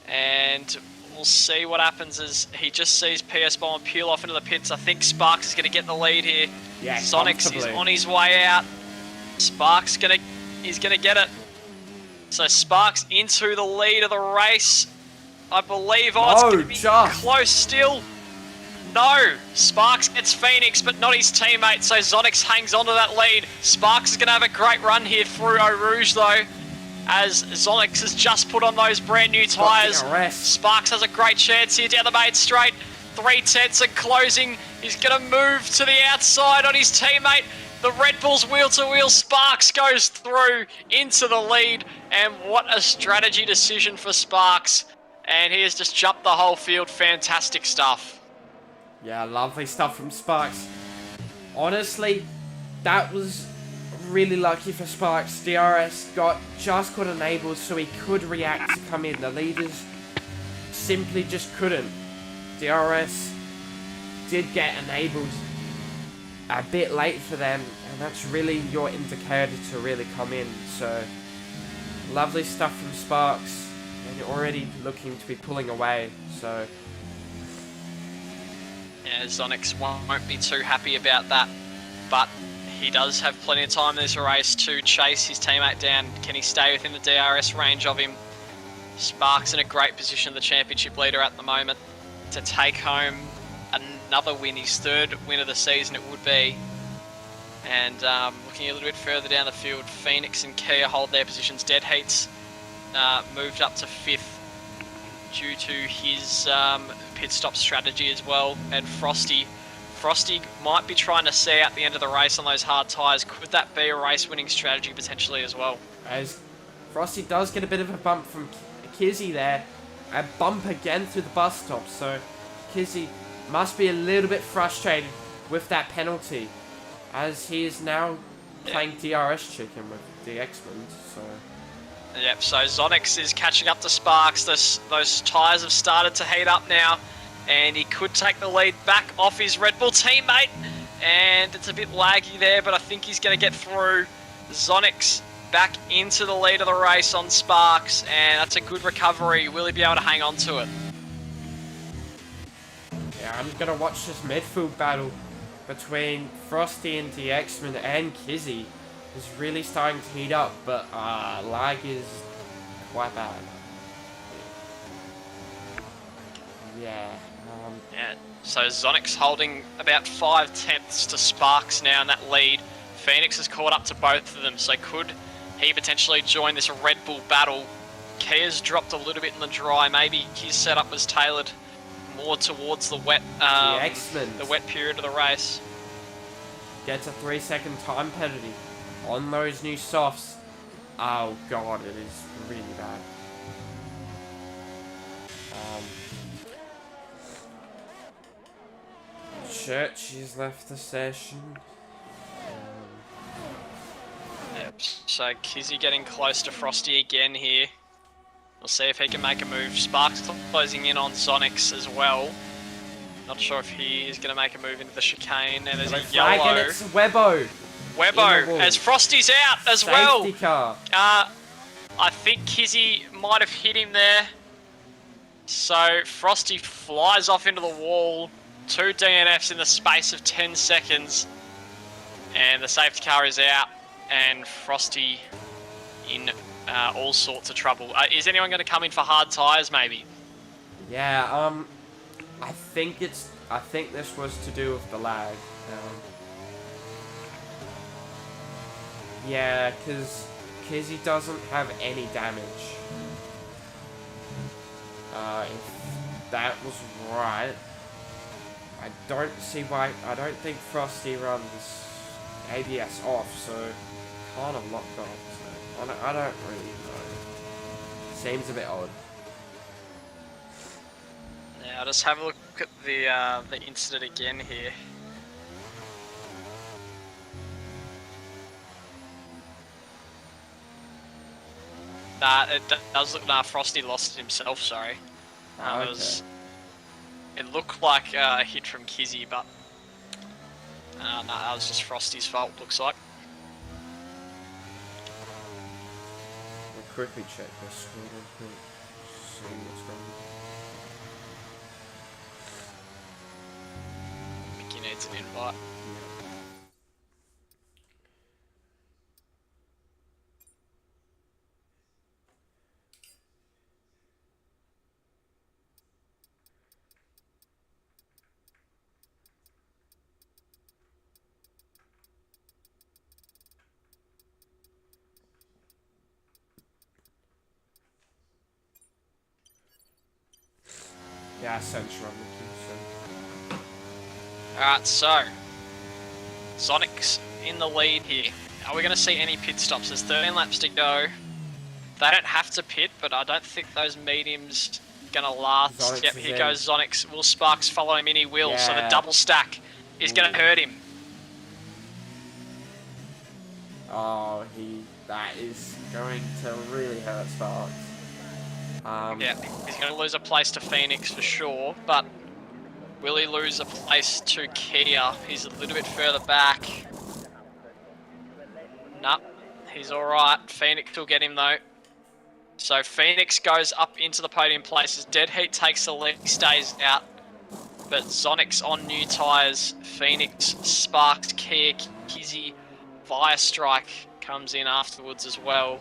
and we'll see what happens as he just sees PS Bomb peel off into the pits. I think Sparks is going to get the lead here. Yeah, Zonix is on his way out. Sparks is going to get it. So Sparks into the lead of the race. I believe, it's going to be close still. No, Sparks gets Phoenix, but not his teammate, so Zonix hangs on to that lead. Sparks is going to have a great run here through Eau Rouge, though, as Zonix has just put on those brand new tyres. Sparks has a great chance here down the main straight. 3/10 and closing. He's going to move to the outside on his teammate. The Red Bull's wheel-to-wheel. Sparks goes through into the lead, and what a strategy decision for Sparks. And he has just jumped the whole field. Fantastic stuff. Yeah, lovely stuff from Sparks. Honestly, that was really lucky for Sparks. DRS just got enabled so he could react to come in. The leaders simply just couldn't. DRS did get enabled a bit late for them, and that's really your indicator to really come in. So, lovely stuff from Sparks, and you're already looking to be pulling away, so... Yeah, Zonix won't be too happy about that, but he does have plenty of time in this race to chase his teammate down. Can he stay within the DRS range of him? Sparks in a great position, the championship leader at the moment, to take home another win, his 3rd win of the season it would be. And looking a little bit further down the field, Phoenix and Kia hold their positions. Dead Heat's moved up to 5th due to his pit stop strategy as well, and Frosty might be trying to see out the end of the race on those hard tyres. Could that be a race-winning strategy potentially as well? As Frosty does get a bit of a bump from Kizzy there, a bump again through the bus stop, so Kizzy must be a little bit frustrated with that penalty, as he is now playing DRS chicken with the X-Men, so... Yep, so Zonix is catching up to Sparks. Those tyres have started to heat up now, and he could take the lead back off his Red Bull teammate. And it's a bit laggy there, but I think he's going to get through. Zonix back into the lead of the race on Sparks, and that's a good recovery. Will he be able to hang on to it? Yeah, I'm going to watch this midfield battle between Frosty and the X-Men and Kizzy. Is really starting to heat up, but lag is quite bad. Yeah. Yeah. So Zonix holding about 5/10 to Sparks now in that lead. Phoenix has caught up to both of them, so could he potentially join this Red Bull battle? Kia's dropped a little bit in the dry. Maybe his setup was tailored more towards the wet, the wet period of the race. Gets a 3-second time penalty on those new softs. Oh god, it is really bad. Church has left the session. So Kizzy getting close to Frosty again here. We'll see if he can make a move. Sparks closing in on Sonics as well. Not sure if he is going to make a move into the chicane. And there's a yellow. And it's Webbo. Webbo, as Frosty's out as well. Safety car. I think Kizzy might have hit him there. So Frosty flies off into the wall. 2 DNFs in the space of 10 seconds. And the safety car is out. And Frosty in all sorts of trouble. Is anyone going to come in for hard tyres, maybe? Yeah, I think this was to do with the lag. Yeah, because Kizzy doesn't have any damage. If that was right, I don't think Frosty runs ABS off, so kind of locked off. So I don't really know. Seems a bit odd. Now just have a look at the incident again here. Nah, it does look. Nah, Frosty lost it himself. Sorry. Okay. It looked like a hit from Kizzy, but nah, that was just Frosty's fault. Looks like. We'll quickly check this one real quick. See what's wrong. Mickey needs an invite. Yeah, I sent you on the Alright, so Sonic's in the lead here. Are we going to see any pit stops? There's 13 laps to go. They don't have to pit, but I don't think those mediums going to last. Zonix yep, here goes Zonix. Will Sparks follow him in? He will. Yeah. So the double stack is going to hurt him. Oh, that is going to really hurt Sparks. Yeah, he's going to lose a place to Phoenix for sure, but will he lose a place to Kia? He's a little bit further back. Nope, he's alright. Phoenix will get him though. So Phoenix goes up into the podium places. Dead Heat takes the lead, stays out. But Zonix on new tyres. Phoenix, Sparks, Kia, Kizzy, Via Strike comes in afterwards as well.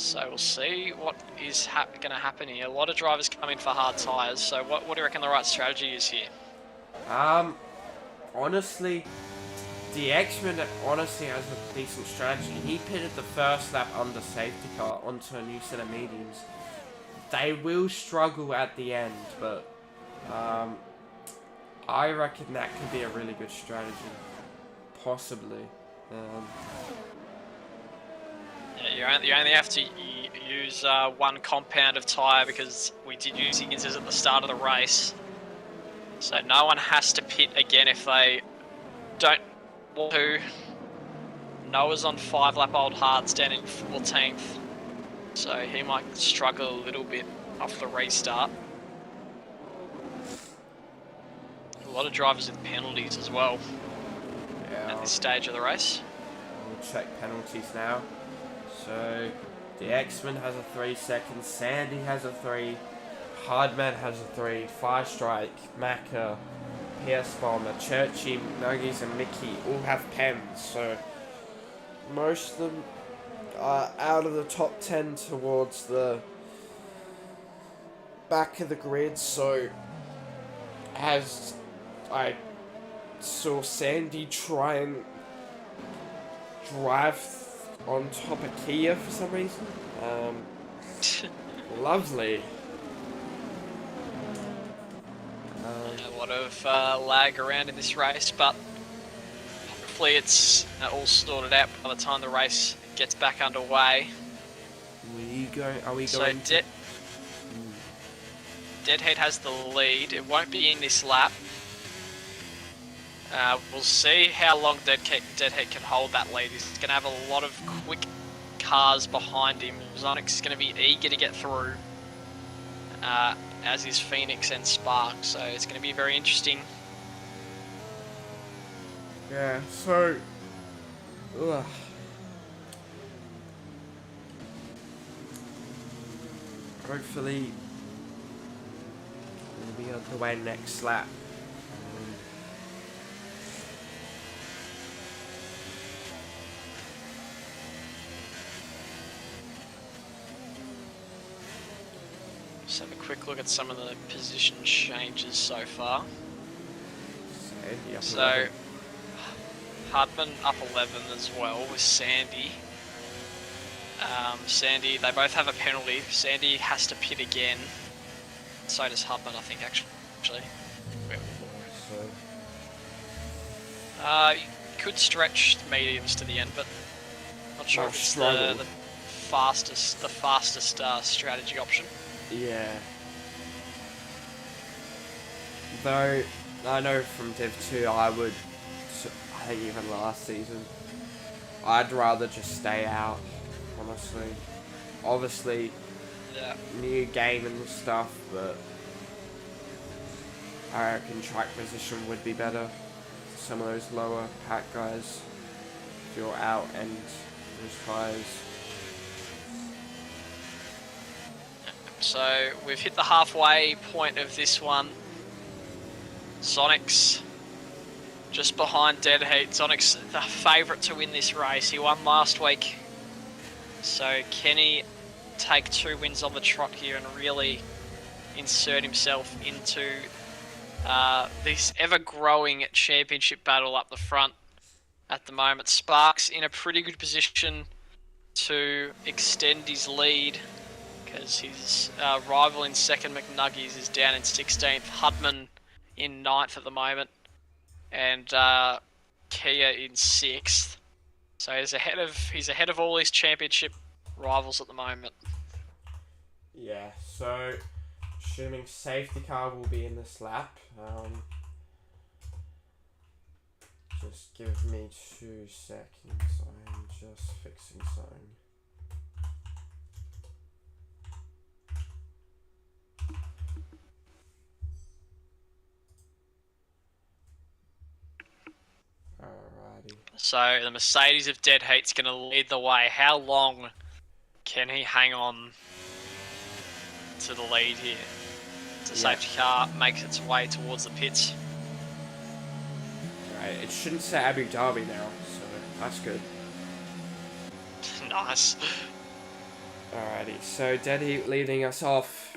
So we'll see what is going to happen here. A lot of drivers come in for hard tyres. So what do you reckon the right strategy is here? Honestly, the X-Men honestly has a decent strategy. He pitted the first lap under safety car onto a new set of mediums. They will struggle at the end, but I reckon that could be a really good strategy. Possibly. Yeah, you only have to use one compound of tyre because we did use Inzers at the start of the race. So no one has to pit again if they don't want to. Noah's on 5-lap-old hard, standing 14th. So he might struggle a little bit off the restart. A lot of drivers with penalties as well at this stage of the race. We'll check penalties now. So the X-Men has a 3 seconds, Sandy has a 3, Hardman has a 3, Fire Strike, Macca, PS Bomber, Churchy, Nuggies and Mickey all have pens, so most of them are out of the top 10 towards the back of the grid. So as I saw Sandy try and drive on top of Kia for some reason. Lovely. A lot of lag around in this race, but hopefully it's all sorted out by the time the race gets back underway. Are we So going to... Deadhead has the lead. It won't be in this lap. We'll see how long Deadheat can hold that lead. He's going to have a lot of quick cars behind him. Zonix is going to be eager to get through, as is Phoenix and Spark. So it's going to be very interesting. Yeah, so... Ugh. Hopefully, we'll be on the way next lap. Just have a quick look at some of the position changes so far. So, Hardman up 11 as well with Sandy. Sandy, they both have a penalty. Sandy has to pit again. So does Hardman, I think, actually. Could stretch the mediums to the end, but not sure if it's the fastest strategy option. Yeah. Though, I know from Div2 I think even last season, I'd rather just stay out, honestly. Obviously, yeah, new game and stuff, but I reckon track position would be better for some of those lower pack guys if you're out and those tires. So we've hit the halfway point of this one. Zonix just behind Deadheat. Zonix the favourite to win this race. He won last week. So Kenny take 2 wins on the trot here and really insert himself into this ever-growing championship battle up the front at the moment. Sparks in a pretty good position to extend his lead, because his rival in second, McNuggies, is down in 16th. Hudman in 9th at the moment, and Kia in 6th. So he's ahead of all his championship rivals at the moment. Yeah, so assuming safety car will be in this lap. Just give me 2 seconds. I'm just fixing something. Alrighty. So the Mercedes of Deadheat's going to lead the way. How long can he hang on to the lead here? The safety car makes its way towards the pits. Right, it shouldn't say Abu Dhabi now, so that's good. Nice. Alrighty, so Deadheat leading us off.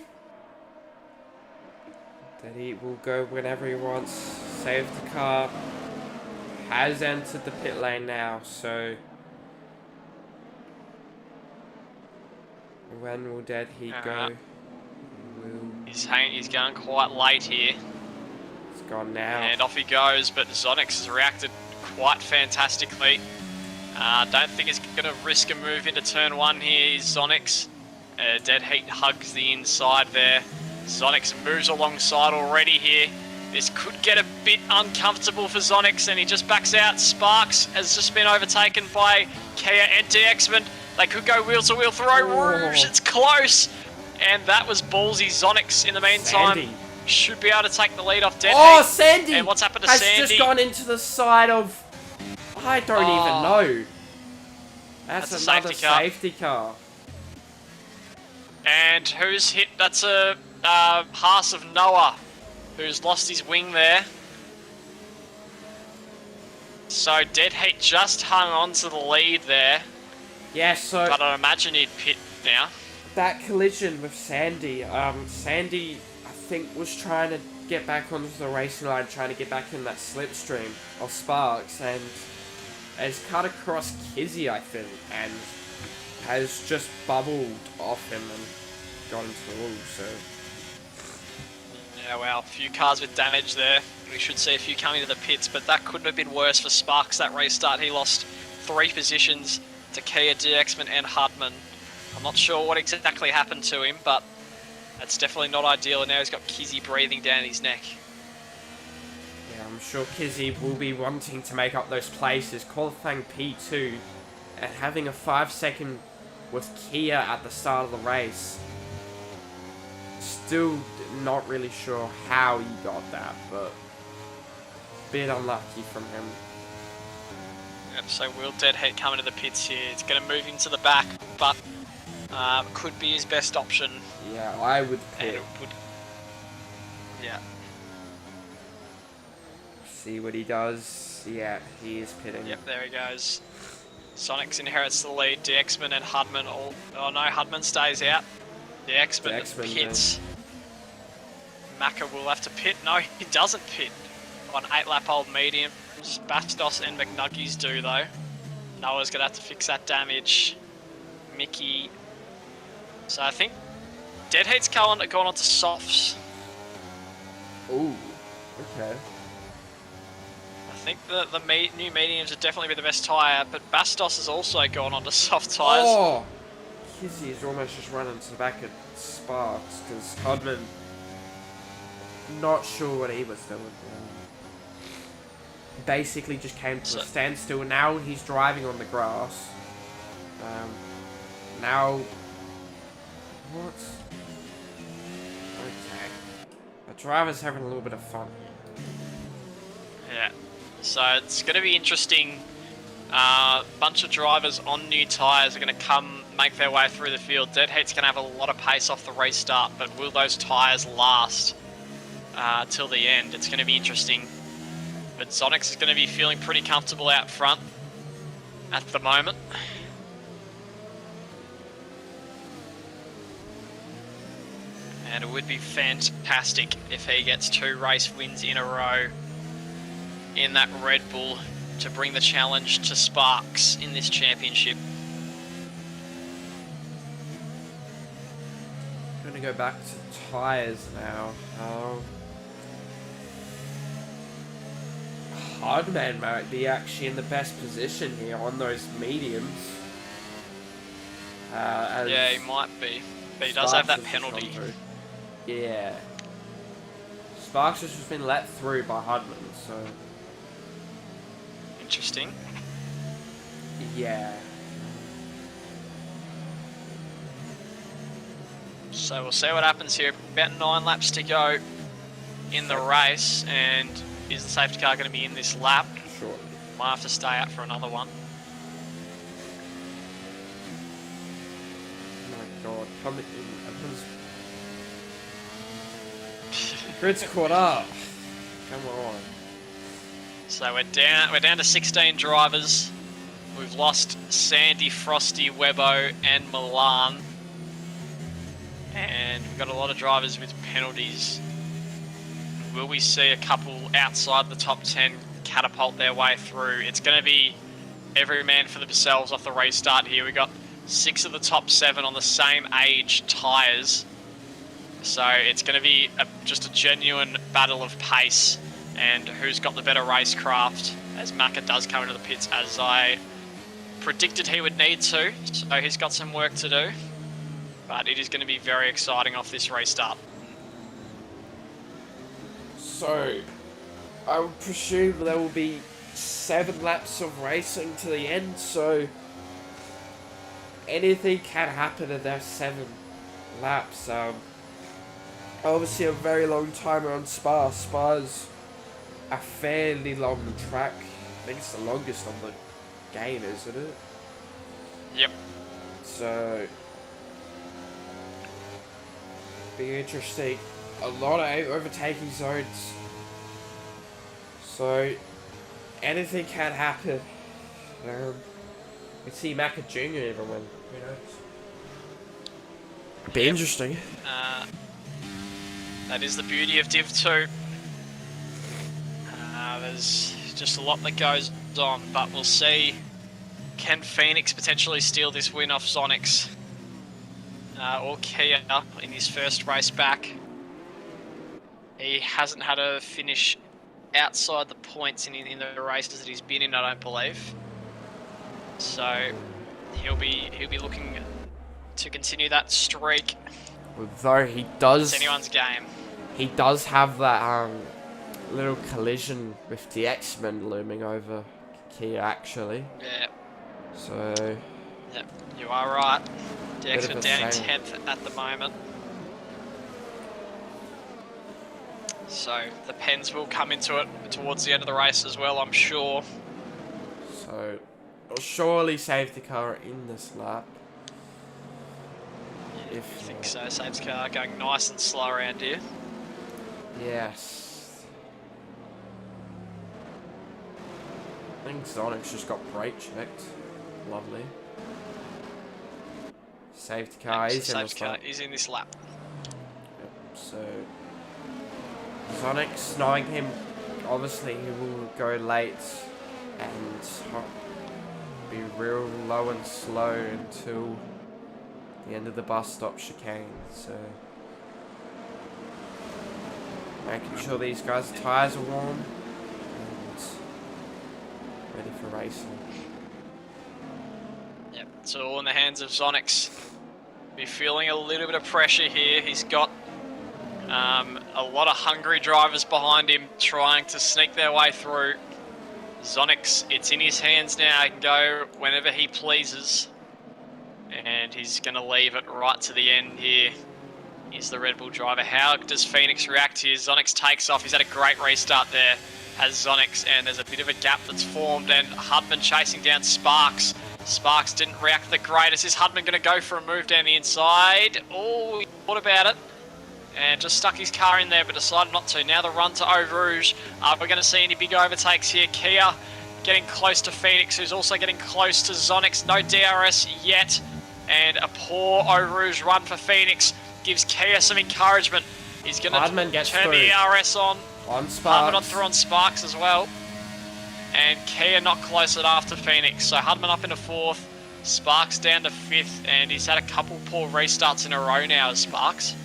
Deadheat will go whenever he wants. Safety car has entered the pit lane now, so when will Deadheat go? He's going quite late here. It's gone now. And off he goes, but Zonix has reacted quite fantastically. Don't think he's going to risk a move into turn 1 here. Zonix. Deadheat hugs the inside there. Zonix moves alongside already here. This could get a bit uncomfortable for Zonix, and he just backs out. Sparks has just been overtaken by Kia and DXman. They could go wheel-to-wheel throw. Rouge, it's close. And that was ballsy. Zonix, in the meantime, Sandy should be able to take the lead off Deadheat. Oh, Sandy! And what's happened to has Sandy? just gone into the side of... I don't even know. That's another safety car. And who's hit? That's a Haas of Noah, who's lost his wing there. So Deadheat just hung on to the lead there. Yeah, so... But I imagine he'd pit now. That collision with Sandy, Sandy, I think, was trying to get back onto the racing line, trying to get back in that slipstream of Sparks, and has cut across Kizzy, I think, and has just bubbled off him and got into the wall, so... Yeah, well, a few cars with damage there. We should see a few coming to the pits, but that couldn't have been worse for Sparks, that restart. He lost 3 positions to Kia, DXman and Hudman. I'm not sure what exactly happened to him, but that's definitely not ideal, and now he's got Kizzy breathing down his neck. Yeah, I'm sure Kizzy will be wanting to make up those places. Qualifying P2 and having a 5-second with Kia at the start of the race. Still not really sure how he got that, but bit unlucky from him. Yep, so Will Dead Heat coming to the pits here. It's going to move him to the back, but could be his best option. Yeah, I would pit. Yeah. See what he does. Yeah, he is pitting. Yep, there he goes. Sonics inherits the lead. DXman and Hudman all... Oh no, Hudman stays out. DXman pits. Macca will have to pit. No, he doesn't pit on 8-lap-old mediums. Bastos and McNuggies do though. Noah's going to have to fix that damage. Mickey. So I think Dead Heat's gone on to softs. Ooh, okay. I think the new mediums would definitely be the best tyre, but Bastos has also gone on to soft tyres. Oh! Kizzy is almost just running to the back of Sparks, because Hudman, not sure what he was doing. Basically just came to a standstill. Now he's driving on the grass. Now... What? Okay. The driver's having a little bit of fun here. Yeah. So it's going to be interesting. Bunch of drivers on new tyres are going to make their way through the field. Dead Heat's going to have a lot of pace off the restart, but will those tyres last till the end? It's going to be interesting. But Sonics is going to be feeling pretty comfortable out front at the moment. And it would be fantastic if he gets 2 race wins in a row in that Red Bull to bring the challenge to Sparks in this championship. I'm going to go back to tyres now. Hardman might be actually in the best position here on those mediums. Yeah, he might be. But he does have that penalty. Yeah. Sparks has just been let through by Hudman, so... Interesting. Yeah. So we'll see what happens here. About 9 laps to go in the race, and is the safety car going to be in this lap? Sure. Might have to stay out for another one. Oh my god, coming in. Grid's caught up. Come on. So we're down to 16 drivers. We've lost Sandy, Frosty, Webbo, and Milan. And we've got a lot of drivers with penalties. Will we see a couple outside the top 10 catapult their way through? It's going to be every man for themselves off the restart here. We've got 6 of the top 7 on the same age tyres. So it's going to be just a genuine battle of pace and who's got the better racecraft, as Macca does come into the pits as I predicted he would need to. So he's got some work to do, but it is going to be very exciting off this restart. So, I would presume there will be 7 laps of racing to the end, so anything can happen in those 7 laps. Obviously a very long timer on Spa. Spa's a fairly long track. I think it's the longest on the game, isn't it? Yep. So, be interesting. A lot of overtaking zones. So, anything can happen. We see Macca Jr. even win. Who knows? Be interesting. That is the beauty of Div 2. There's just a lot that goes on, but we'll see. Can Phoenix potentially steal this win off Sonics? Or Kia in his first race back? He hasn't had a finish outside the points in the races that he's been in, I don't believe. So he'll be looking to continue that streak. Although he does... It's anyone's game. He does have that little collision with the X-Men looming over Kia, actually. Yeah. So... Yep, you are right. The Bit X-Men of a down in shame. 10th at the moment. So the Pens will come into it towards the end of the race as well, I'm sure. So, it'll surely safety car in this lap. Yeah, I think so. Safety car going nice and slow around here. Yes. I think Sonic's just got brake checked. Lovely. Safety car is in this lap. Is in this lap. Yep. So, Sonic's knowing him, obviously he will go late and be real low and slow until the end of the bus stop chicane. So, making sure these guys' tyres are warm and ready for racing. Yep, it's all in the hands of Zonix. Be feeling a little bit of pressure here. He's got a lot of hungry drivers behind him trying to sneak their way through. Zonix, it's in his hands now. He can go whenever he pleases. And he's going to leave it right to the end here. He's the Red Bull driver. How does Phoenix react here? Zonix takes off. He's had a great restart there, has Zonix, and there's a bit of a gap that's formed, and Hudman chasing down Sparks. Sparks didn't react the greatest. Is Hudman going to go for a move down the inside? Oh, he thought about it and just stuck his car in there, but decided not to. Now the run to Eau Rouge. We're going to see any big overtakes here. Kia getting close to Phoenix, who's also getting close to Zonix. No DRS yet, and a poor Eau Rouge run for Phoenix gives Kia some encouragement. He's going to turn the ERS on. Sparks. Hudman through on Sparks as well. And Kia not close enough to Phoenix. So Hudman up into 4th. Sparks down to 5th. And he's had a couple poor restarts in a row now as Sparks.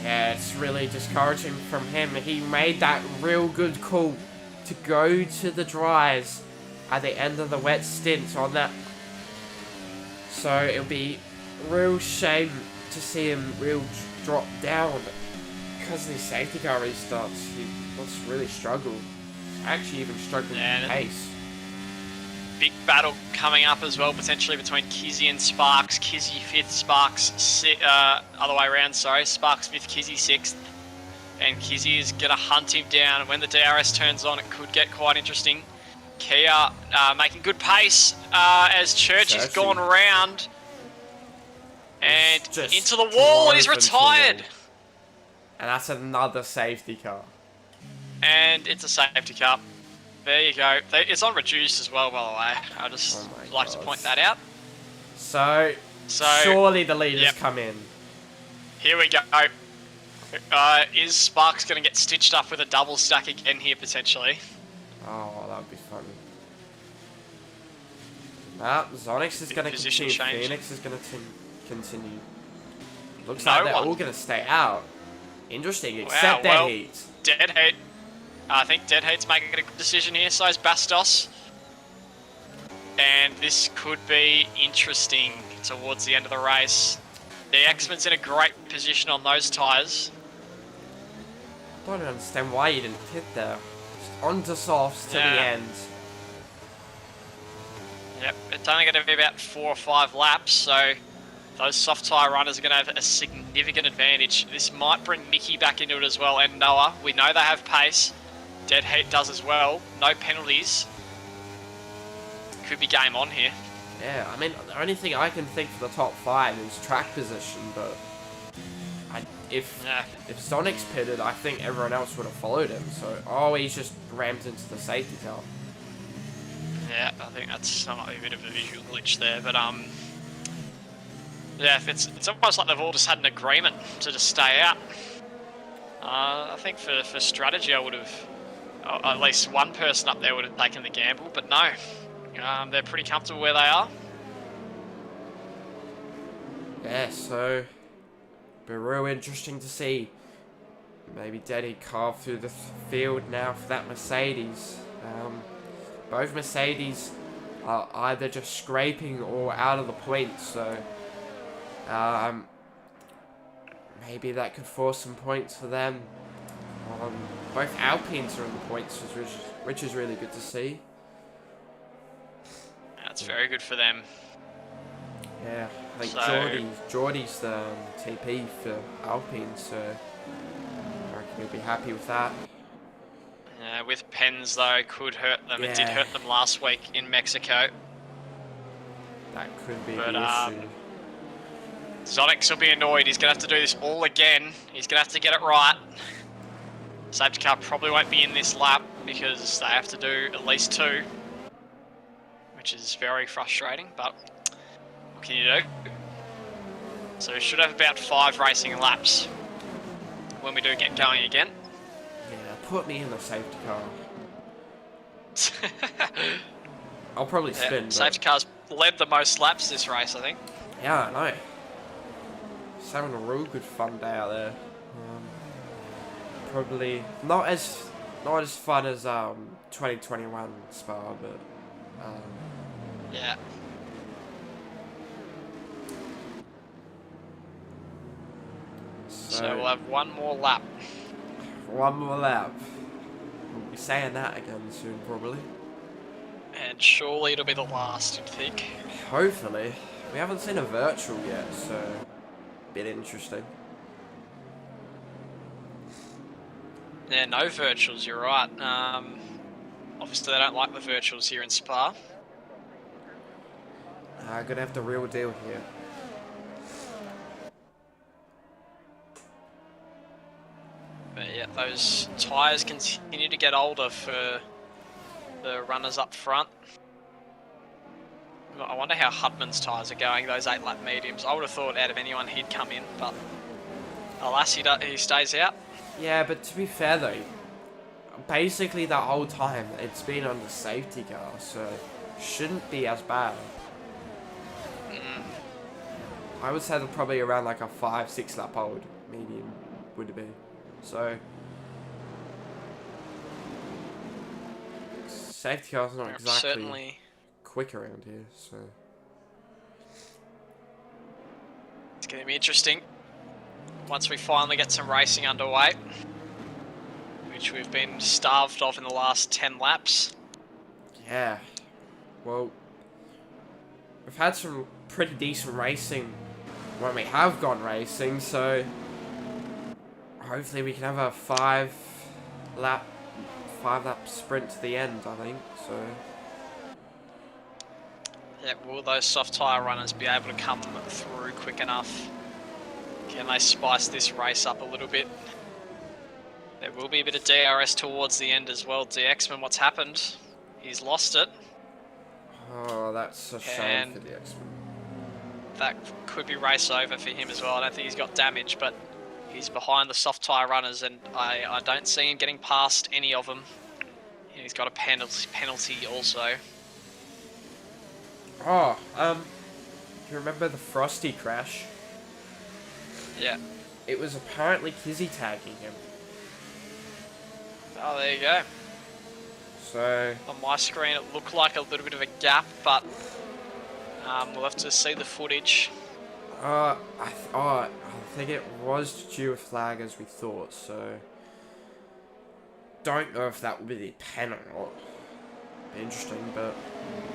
Yeah, it's really discouraging from him. He made that real good call to go to the dries at the end of the wet stint on that. So it'll be a real shame to see him drop down because of these safety car restarts. He must really struggle. Actually even struggling with pace. Big battle coming up as well, potentially between Kizzy and Sparks. Kizzy 5th, Sparks other way around, sorry. Sparks 5th, Kizzy 6th. And Kizzy is going to hunt him down. When the DRS turns on, it could get quite interesting. Kia making good pace as Church has gone round. And into the wall, and he's retired. And that's another safety car. And it's a safety car. There you go. It's on reduced as well, by the way. I just like to point that out. So surely the leaders come in. Here we go. Is Sparks going to get stitched up with a double stack again here, potentially? Oh, that would be fun. Zonix is going to continue. Phoenix is going to continue. Looks like they're all going to stay out. Interesting, except Dead Heat. Dead Heat. I think Dead Heat's making a good decision here, so is Bastos. And this could be interesting towards the end of the race. The X-Men's in a great position on those tyres. I don't understand why you didn't pit there. Just onto softs to the end. Yep, it's only going to be about 4 or 5 laps, so those soft tyre runners are going to have a significant advantage. This might bring Mickey back into it as well, and Noah. We know they have pace. Dead Heat does as well. No penalties. Could be game on here. Yeah, I mean, the only thing I can think for the top 5 is track position, but if Sonic's pitted, I think everyone else would have followed him. So, he's just rammed into the safety car. Yeah, I think that's might be a bit of a visual glitch there, but yeah, it's almost like they've all just had an agreement to just stay out. I think for strategy, I would have at least one person up there would have taken the gamble, but no, they're pretty comfortable where they are. Yeah, so be real interesting to see. Maybe Daddy carve through the field now for that Mercedes. Both Mercedes are either just scraping or out of the points, so maybe that could force some points for them. Both Alpines are in the points, which is really good to see. That's very good for them. Yeah, I think So, Geordie's the TP for Alpine, so I reckon he'll be happy with that. with pens though, could hurt them. Yeah. It did hurt them last week in Mexico. That could be But, the issue. Zonix will be annoyed. He's going to have to do this all again. He's going to have to get it right. Safety car probably won't be in this lap because they have to do at least 2, which is very frustrating, but what can you do? So we should have about 5 racing laps when we do get going again. Yeah, put me in the safety car. I'll probably spin. Safety car's led the most laps this race, I think. Yeah, I know. Just having a real good fun day out there. Probably not as fun as 2021 Spa, but yeah. So we'll have one more lap. One more lap. We'll be saying that again soon, probably. And surely it'll be the last, you'd think. Hopefully. We haven't seen a virtual yet, so a bit interesting. Yeah, no virtuals, you're right. Obviously they don't like the virtuals here in Spa. Gonna have the real deal here. But yeah, those tyres continue to get older for the runners up front. I wonder how Hudman's tyres are going, those 8-lap mediums. I would have thought out of anyone he'd come in, but alas, he stays out. Yeah, but to be fair though, basically the whole time it's been on the safety car, so shouldn't be as bad. I would say they're probably around like a 5-6 lap old medium would be. So safety car's not exactly Certainly quick around here, so it's going to be interesting once we finally get some racing underway, which we've been starved of in the last 10 laps. yeah. Well, we've had some pretty decent racing when we have gone racing, so hopefully we can have a 5-lap sprint to the end, I think, so. Yeah, will those soft tyre runners be able to come through quick enough? Can they spice this race up a little bit? There will be a bit of DRS towards the end as well. DXman, what's happened? He's lost it. Oh, that's a shame for the X-Men. That could be race over for him as well. I don't think he's got damage, but he's behind the soft tyre runners, and I don't see him getting past any of them. He's got a penalty also. Oh, do you remember the Frosty crash? Yeah. It was apparently Kizzy tagging him. Oh, there you go. So On my screen, it looked like a little bit of a gap, but we'll have to see the footage. I think it was due a flag as we thought, so don't know if that would be the pen or not. Be interesting, but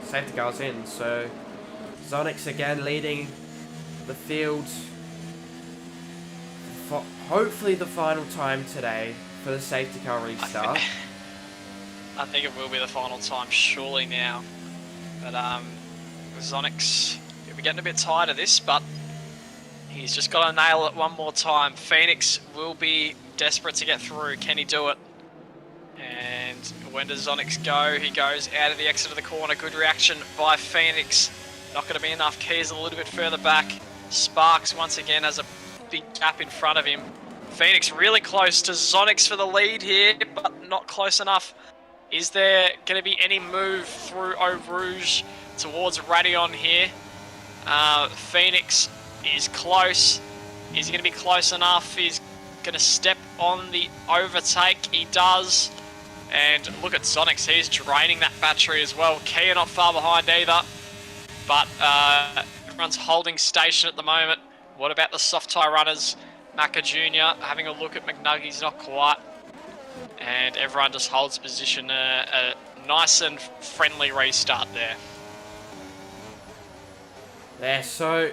safety car's in, so Zonix again leading the field. Hopefully the final time today for the safety car restart. I think it will be the final time, surely now. But Zonix, he'll be getting a bit tired of this, but he's just got to nail it one more time. Phoenix will be desperate to get through. Can he do it? And when does Zonix go? He goes out of the exit of the corner. Good reaction by Phoenix. Not going to be enough. Keys a little bit further back. Sparks once again has a big gap in front of him. Phoenix really close to Zonix for the lead here, but not close enough. Is there going to be any move through Eau Rouge towards Radion here? Phoenix is close. Is he going to be close enough? He's going to step on the overtake. He does. And look at Zonix. He's draining that battery as well. Kia not far behind either. But everyone's holding station at the moment. What about the soft tyre runners? Macca Jr. having a look at McNuggy's, not quite. And everyone just holds position. A nice and friendly restart there. Yeah, so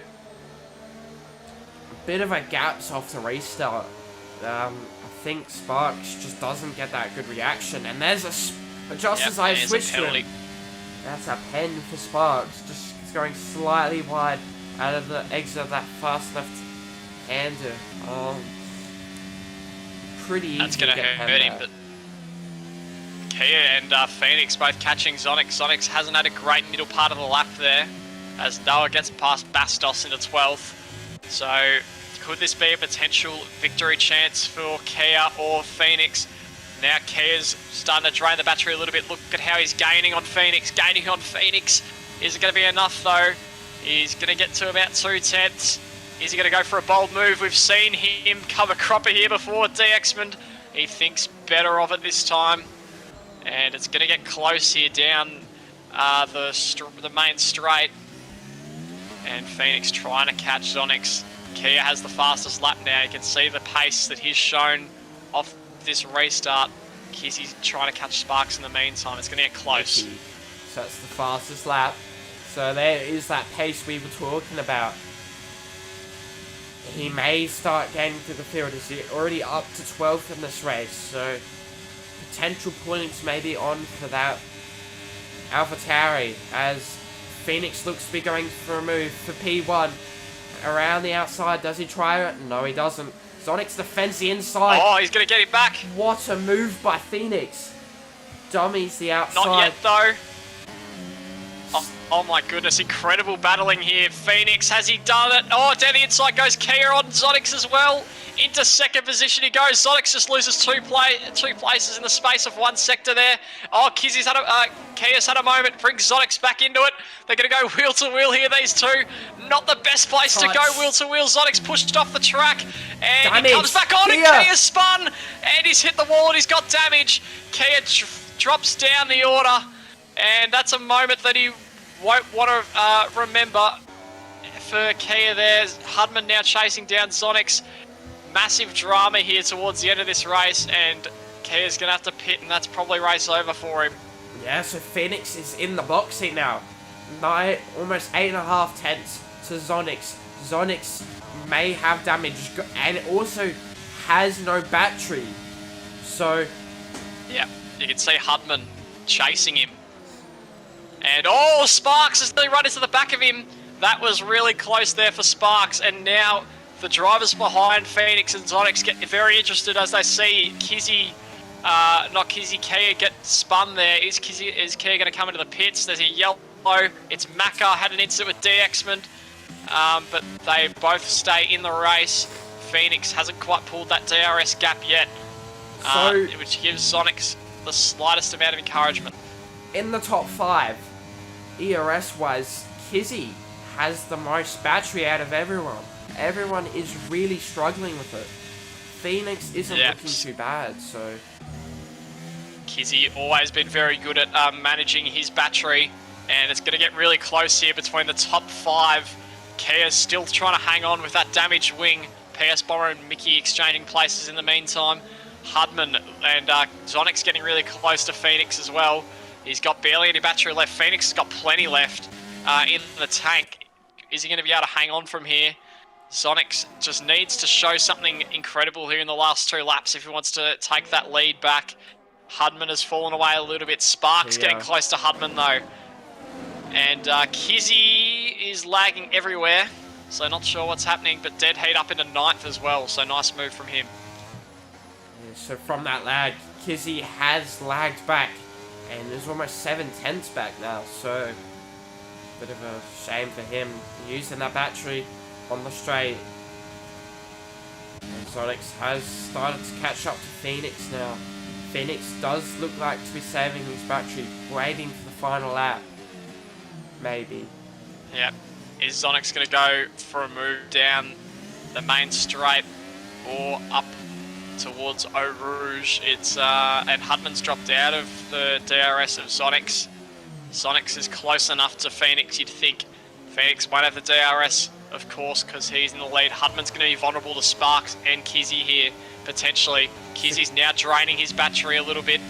a bit of a gaps off the restart. I think Sparks just doesn't get that good reaction, and there's just as I switched to him, that's a pen for Sparks, just going slightly wide out of the exit of that fast left-hander. Pretty easy. That's going to hurt him, but Kia and Phoenix both catching Zonix. Zonix hasn't had a great middle part of the lap there, as Noah gets past Bastos into 12th. So could this be a potential victory chance for Kia or Phoenix? Now Kia's starting to drain the battery a little bit. Look at how he's gaining on Phoenix. Is it going to be enough though? He's going to get to about 2/10. Is he going to go for a bold move? We've seen him cover Cropper here before. DXman, he thinks better of it this time. And it's going to get close here down the main straight. And Phoenix trying to catch Zonix. Kia has the fastest lap now. You can see the pace that he's shown off this restart. Kizzy's trying to catch Sparks in the meantime. It's going to get close. So that's the fastest lap. So there is that pace we were talking about. He may start gaining through the field. He's already up to 12th in this race. So potential points may be on for that AlphaTauri, as Phoenix looks to be going for a move for P1. Around the outside, does he try it? No, he doesn't. Zonix defends the inside. Oh, he's going to get it back. What a move by Phoenix. Dummies the outside. Not yet, though. Oh my goodness, incredible battling here. Phoenix, has he done it? Oh, down the inside goes Kia on Zonix as well. Into second position he goes. Zonix just loses two places in the space of one sector there. Oh, Kia's had a moment, brings Zonix back into it. They're going to go wheel to wheel here, these two. Not the best place to go wheel to wheel. Zonix pushed off the track, and he comes back on, and Kia's spun, and he's hit the wall, and he's got damage. Kia drops down the order, and that's a moment that he won't want to remember for Kia there. Hudman now chasing down Zonix. Massive drama here towards the end of this race, and Kia's going to have to pit, and that's probably race over for him. Yeah, so Phoenix is in the box seat now. Almost 8.5 tenths to Zonix. Zonix may have damage, and it also has no battery. So yeah, you can see Hudman chasing him. And oh, Sparks has really run into the back of him. That was really close there for Sparks, and now the drivers behind Phoenix and Zonix get very interested as they see Kia get spun there. Is Kia going to come into the pits? There's a yellow. It's Maka, had an incident with DXman, but they both stay in the race. Phoenix hasn't quite pulled that DRS gap yet, which gives Zonix the slightest amount of encouragement. In the top 5, ERS-wise, Kizzy has the most battery out of everyone. Everyone is really struggling with it. Phoenix isn't looking too bad, so Kizzy always been very good at managing his battery, and it's going to get really close here between the top 5. Kia's still trying to hang on with that damaged wing. PS Bomber and Mickey exchanging places in the meantime. Hudman and Zonix getting really close to Phoenix as well. He's got barely any battery left. Phoenix has got plenty left in the tank. Is he going to be able to hang on from here? Zonix just needs to show something incredible here in the last 2 laps if he wants to take that lead back. Hudman has fallen away a little bit. Sparks getting close to Hudman though. And Kizzy is lagging everywhere, so not sure what's happening, but Dead Heat up into 9th as well, so nice move from him. Yeah, so from that lag, Kizzy has lagged back, and is almost 7 tenths back now, so bit of a shame for him using that battery on the straight. And Zonix has started to catch up to Phoenix now. Phoenix does look like to be saving his battery, waiting for the final lap. Maybe. Yep. Is Zonix going to go for a move down the main straight or up towards Eau Rouge? It's and Hudman's dropped out of the DRS of Zonix. Zonix is close enough to Phoenix, you'd think. Phoenix won't have the DRS of course, because he's in the lead. Hudman's going to be vulnerable to Sparks and Kizzy here, potentially. Kizzy's now draining his battery a little bit.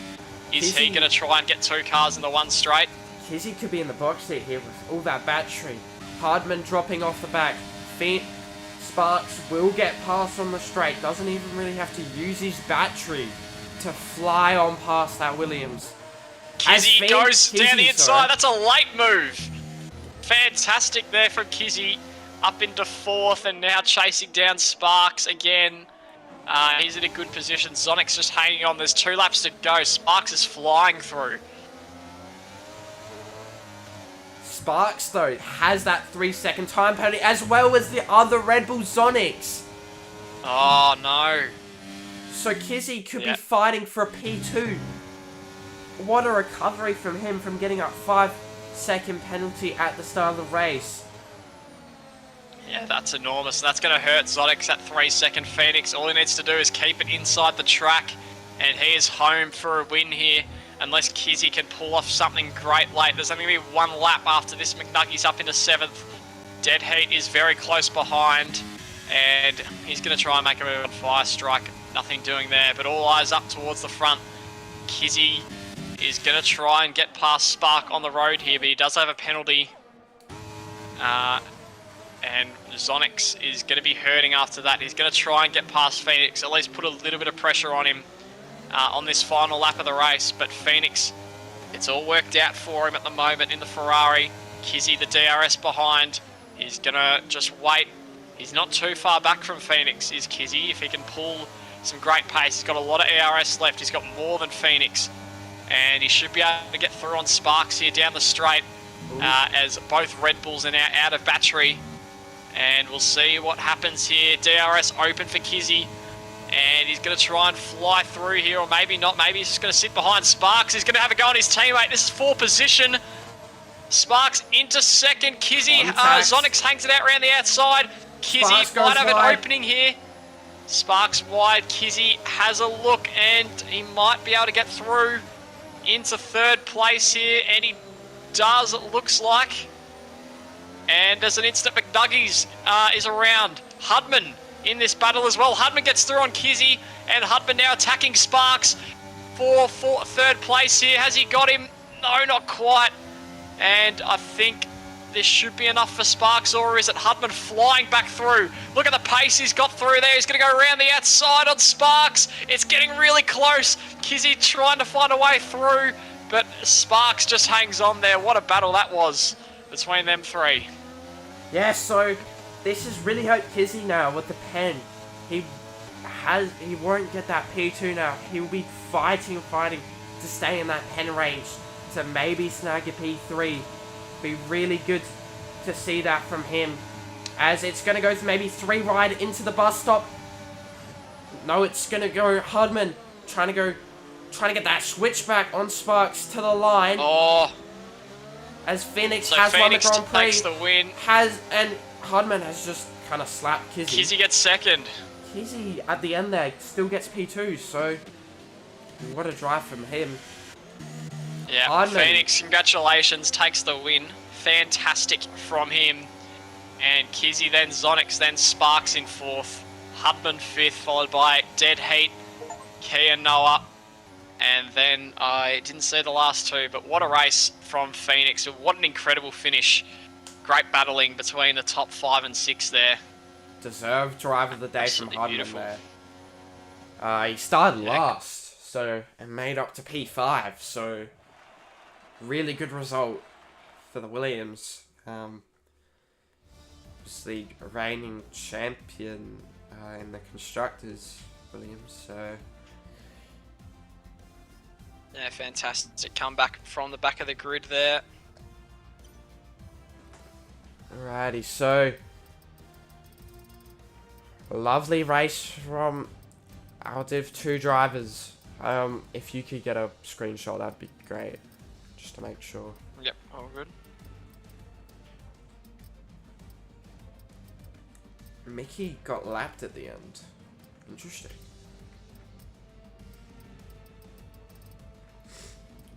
Is he going to try and get 2 cars in the one straight? Kizzy could be in the box seat here with all that battery. Hardman dropping off the back. Sparks will get past on the straight. Doesn't even really have to use his battery to fly on past that Williams. Kizzy goes down the inside. That's a late move. Fantastic there from Kizzy. Up into 4th and now chasing down Sparks again. He's in a good position. Zonic's just hanging on. There's 2 laps to go. Sparks is flying through. Sparks, though, has that 3-second time penalty, as well as the other Red Bull Sonics. Oh, no. So Kizzy could be fighting for a P2. What a recovery from him from getting a 5-second penalty at the start of the race. Yeah, that's enormous. That's going to hurt Zonics at 3-second. Phoenix, all he needs to do is keep it inside the track, and he is home for a win here. Unless Kizzy can pull off something great late. There's only going to be 1 lap after this. McNuggy's up into 7th. Dead Heat is very close behind, and he's going to try and make a move on Fire Strike. Nothing doing there, but all eyes up towards the front. Kizzy is going to try and get past Spark on the road here, but he does have a penalty. And Zonix is going to be hurting after that. He's going to try and get past Phoenix, at least put a little bit of pressure on him on this final lap of the race. But Phoenix, it's all worked out for him at the moment in the Ferrari. Kizzy, the DRS behind, is going to just wait. He's not too far back from Phoenix, is Kizzy. If he can pull some great pace, he's got a lot of ERS left. He's got more than Phoenix. And he should be able to get through on Sparks here down the straight as both Red Bulls are now out of battery. And we'll see what happens here. DRS open for Kizzy. And he's going to try and fly through here, or maybe not. Maybe he's just going to sit behind Sparks. He's going to have a go on his teammate. This is 4th position. Sparks into 2nd. Kizzy, Zonix hangs it out around the outside. Kizzy might have an opening here. Sparks wide. Kizzy has a look, and he might be able to get through into 3rd place here. And he does, it looks like. And there's an instant McNuggies is around. Hudman in this battle as well. Hudman gets through on Kizzy, and Hudman now attacking Sparks for 3rd place here. Has he got him? No, not quite. And I think this should be enough for Sparks, or is it Hudman flying back through? Look at the pace he's got through there. He's going to go around the outside on Sparks. It's getting really close. Kizzy trying to find a way through, but Sparks just hangs on there. What a battle that was between them 3. Yeah, so this has really hurt Kizzy now with the pen. He won't get that P2 now. He will be fighting to stay in that pen range to maybe snag a P3. Be really good to see that from him. As it's going to go to maybe 3 wide into the bus stop. No, it's going to go Hudman trying to get that switchback on Sparks to the line. Oh. As Phoenix So has Phoenix won the Grand Prix. takes the win. And Hudman has just kind of slapped Kizzy. Kizzy gets 2nd. Kizzy at the end there still gets P2, so what a drive from him. Yeah, Hardman. Phoenix, congratulations, takes the win. Fantastic from him. And Kizzy, then Zonix, then Sparks in 4th. Hudman 5th, followed by Dead Heat, Kia Noah. And then I didn't see the last 2, but what a race from Phoenix. What an incredible finish. Great battling between the top 5 and 6 there. Deserved drive of the day Absolutely from Hudman beautiful. there. He started last, so and made up to P5, so really good result for the Williams. Obviously reigning champion in the constructors, Williams, so Yeah, fantastic comeback from the back of the grid there. alrighty, so lovely race from our Div2 drivers. If you could get a screenshot, that'd be great, just to make sure. Yep, all good. Mickey got lapped at the end. Interesting.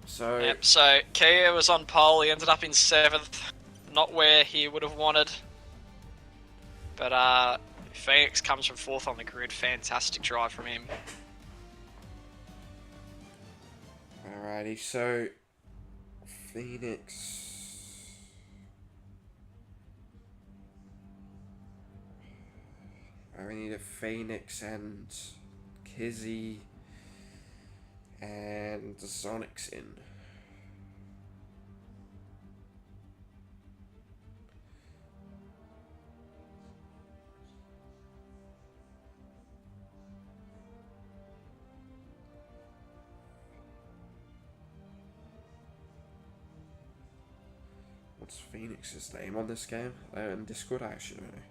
So, Yep, so Kia was on pole, he ended up in 7th. Not where he would have wanted. But Phoenix comes from 4th on the grid. Fantastic drive from him. Alrighty, so Phoenix. We need a Phoenix and Kizzy and Sonic's in. What's Phoenix's name on this game? In Discord, I actually don't know.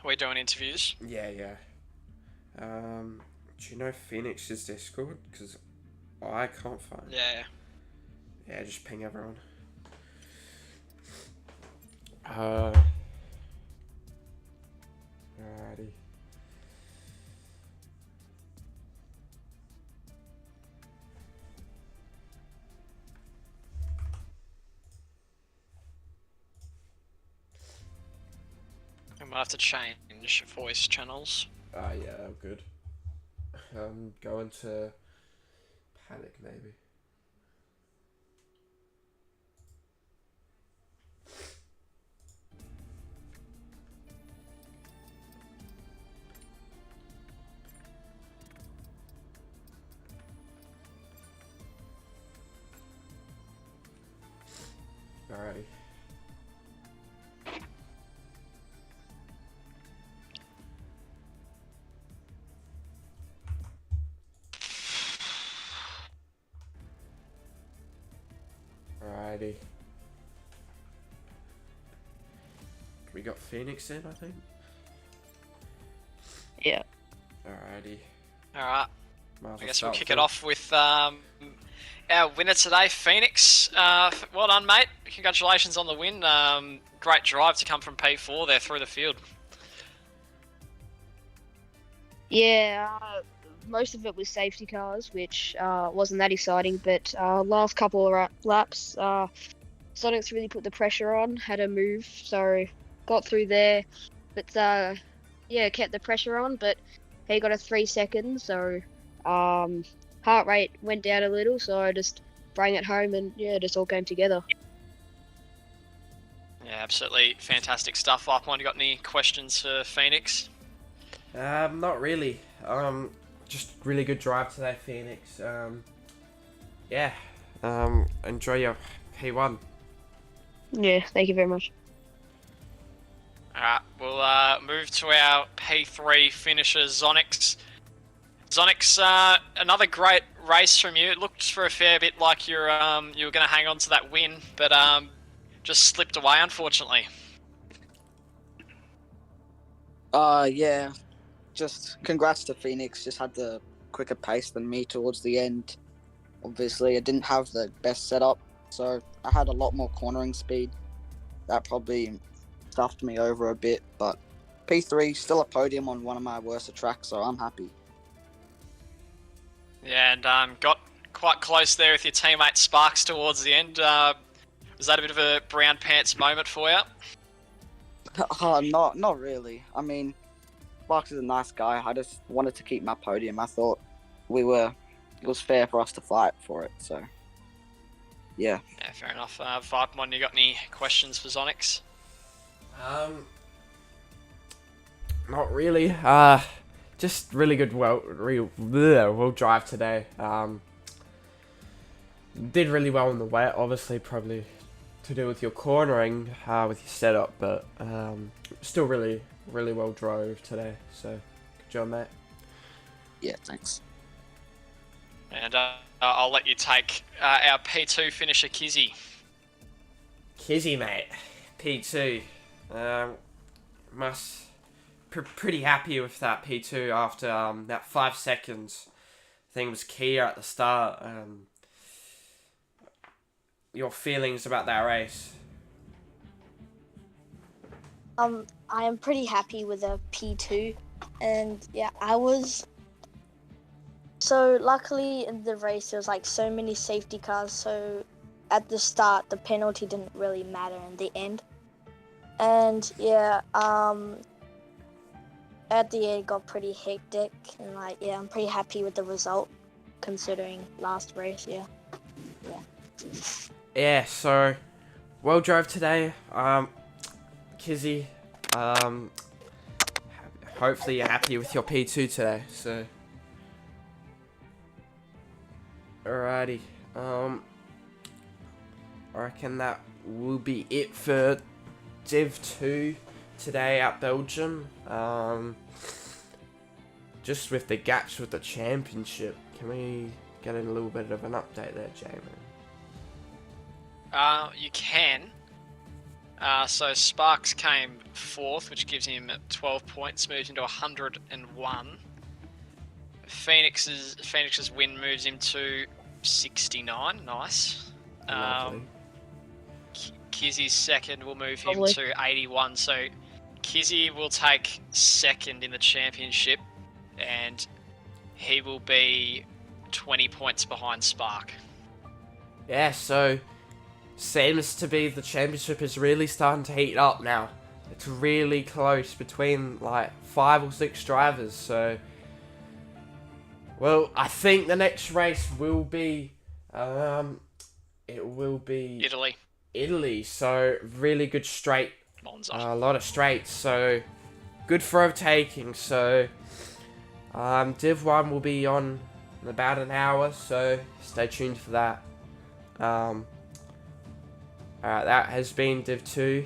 Are we doing interviews? Yeah. Do you know Phoenix's Discord? Because I can't find it. Yeah. Yeah, just ping everyone. Alrighty. I might have to change voice channels. Yeah, good. Go into panic maybe. Alrighty. Alrighty. We got Phoenix in, I think. Yeah. Alrighty. Alright. I I guess we'll kick it off with our winner today, Phoenix. Well done, mate. Congratulations on the win. Great drive to come from P4 there through the field. Yeah, most of it was safety cars, which wasn't that exciting. But last couple of laps, Sonic's really put the pressure on, had a move, so got through there. But yeah, kept the pressure on. But he got a 3 seconds, so heart rate went down a little. So I just bring it home, and yeah, just all came together. Yeah, absolutely fantastic stuff. Lipewine, you got any questions for Phoenix? Not really. Just really good drive today, Phoenix. Yeah. Enjoy your P1. Yeah, thank you very much. Alright, we'll move to our P3 finisher, Zonix. Zonix, another great race from you. It looked for a fair bit like you were going to hang on to that win, but just slipped away, unfortunately. Yeah. Just congrats to Phoenix. Just had the quicker pace than me towards the end. Obviously, I didn't have the best setup, so I had a lot more cornering speed. That probably stuffed me over a bit, but P3, still a podium on one of my worst tracks, so I'm happy. Yeah, and got quite close there with your teammate Sparks towards the end. Was that a bit of a brown pants moment for you? Not really. I mean, Sparks is a nice guy. I just wanted to keep my podium. I thought it was fair for us to fight for it, so yeah. Yeah, fair enough. Vipemon, you got any questions for Zonix? Not really. Just really good well drive today. Did really well in the wet, obviously probably to do with your cornering, with your setup, but still really well drove today, so good job, mate. Yeah, thanks. And I'll let you take our P2 finisher, Kizzy. Kizzy, mate. P2. Pretty happy with that P2 after that 5 seconds I think it was Kia at the start. Your feelings about that race? I am pretty happy with a P2, and yeah, I was. So luckily in the race there was like so many safety cars, so at the start the penalty didn't really matter in the end. And yeah, at the end it got pretty hectic, and like yeah, I'm pretty happy with the result considering last race. Yeah, so well drove today, Kizzy. Hopefully you're happy with your P2 today. So, alrighty. I reckon that will be it for Div2 today at Belgium. Just with the gaps with the championship, can we get a little bit of an update there, Jamin? You can. So Sparks came 4th, which gives him 12 points, moves into 101. Phoenix's win moves him to 69. Nice. Lovely. Kizzy's second will move him Lovely. to 81. So Kizzy will take second in the championship, and he will be 20 points behind Spark. Yeah, so seems to be the championship is really starting to heat up now. It's really close between like 5 or 6 drivers. So, well, I think the next race will be, it will be Italy. So really good straight, Monza. a lot of straights. So good for overtaking. So Div 1 will be on in about an hour. So stay tuned for that. Alright, that has been Div 2.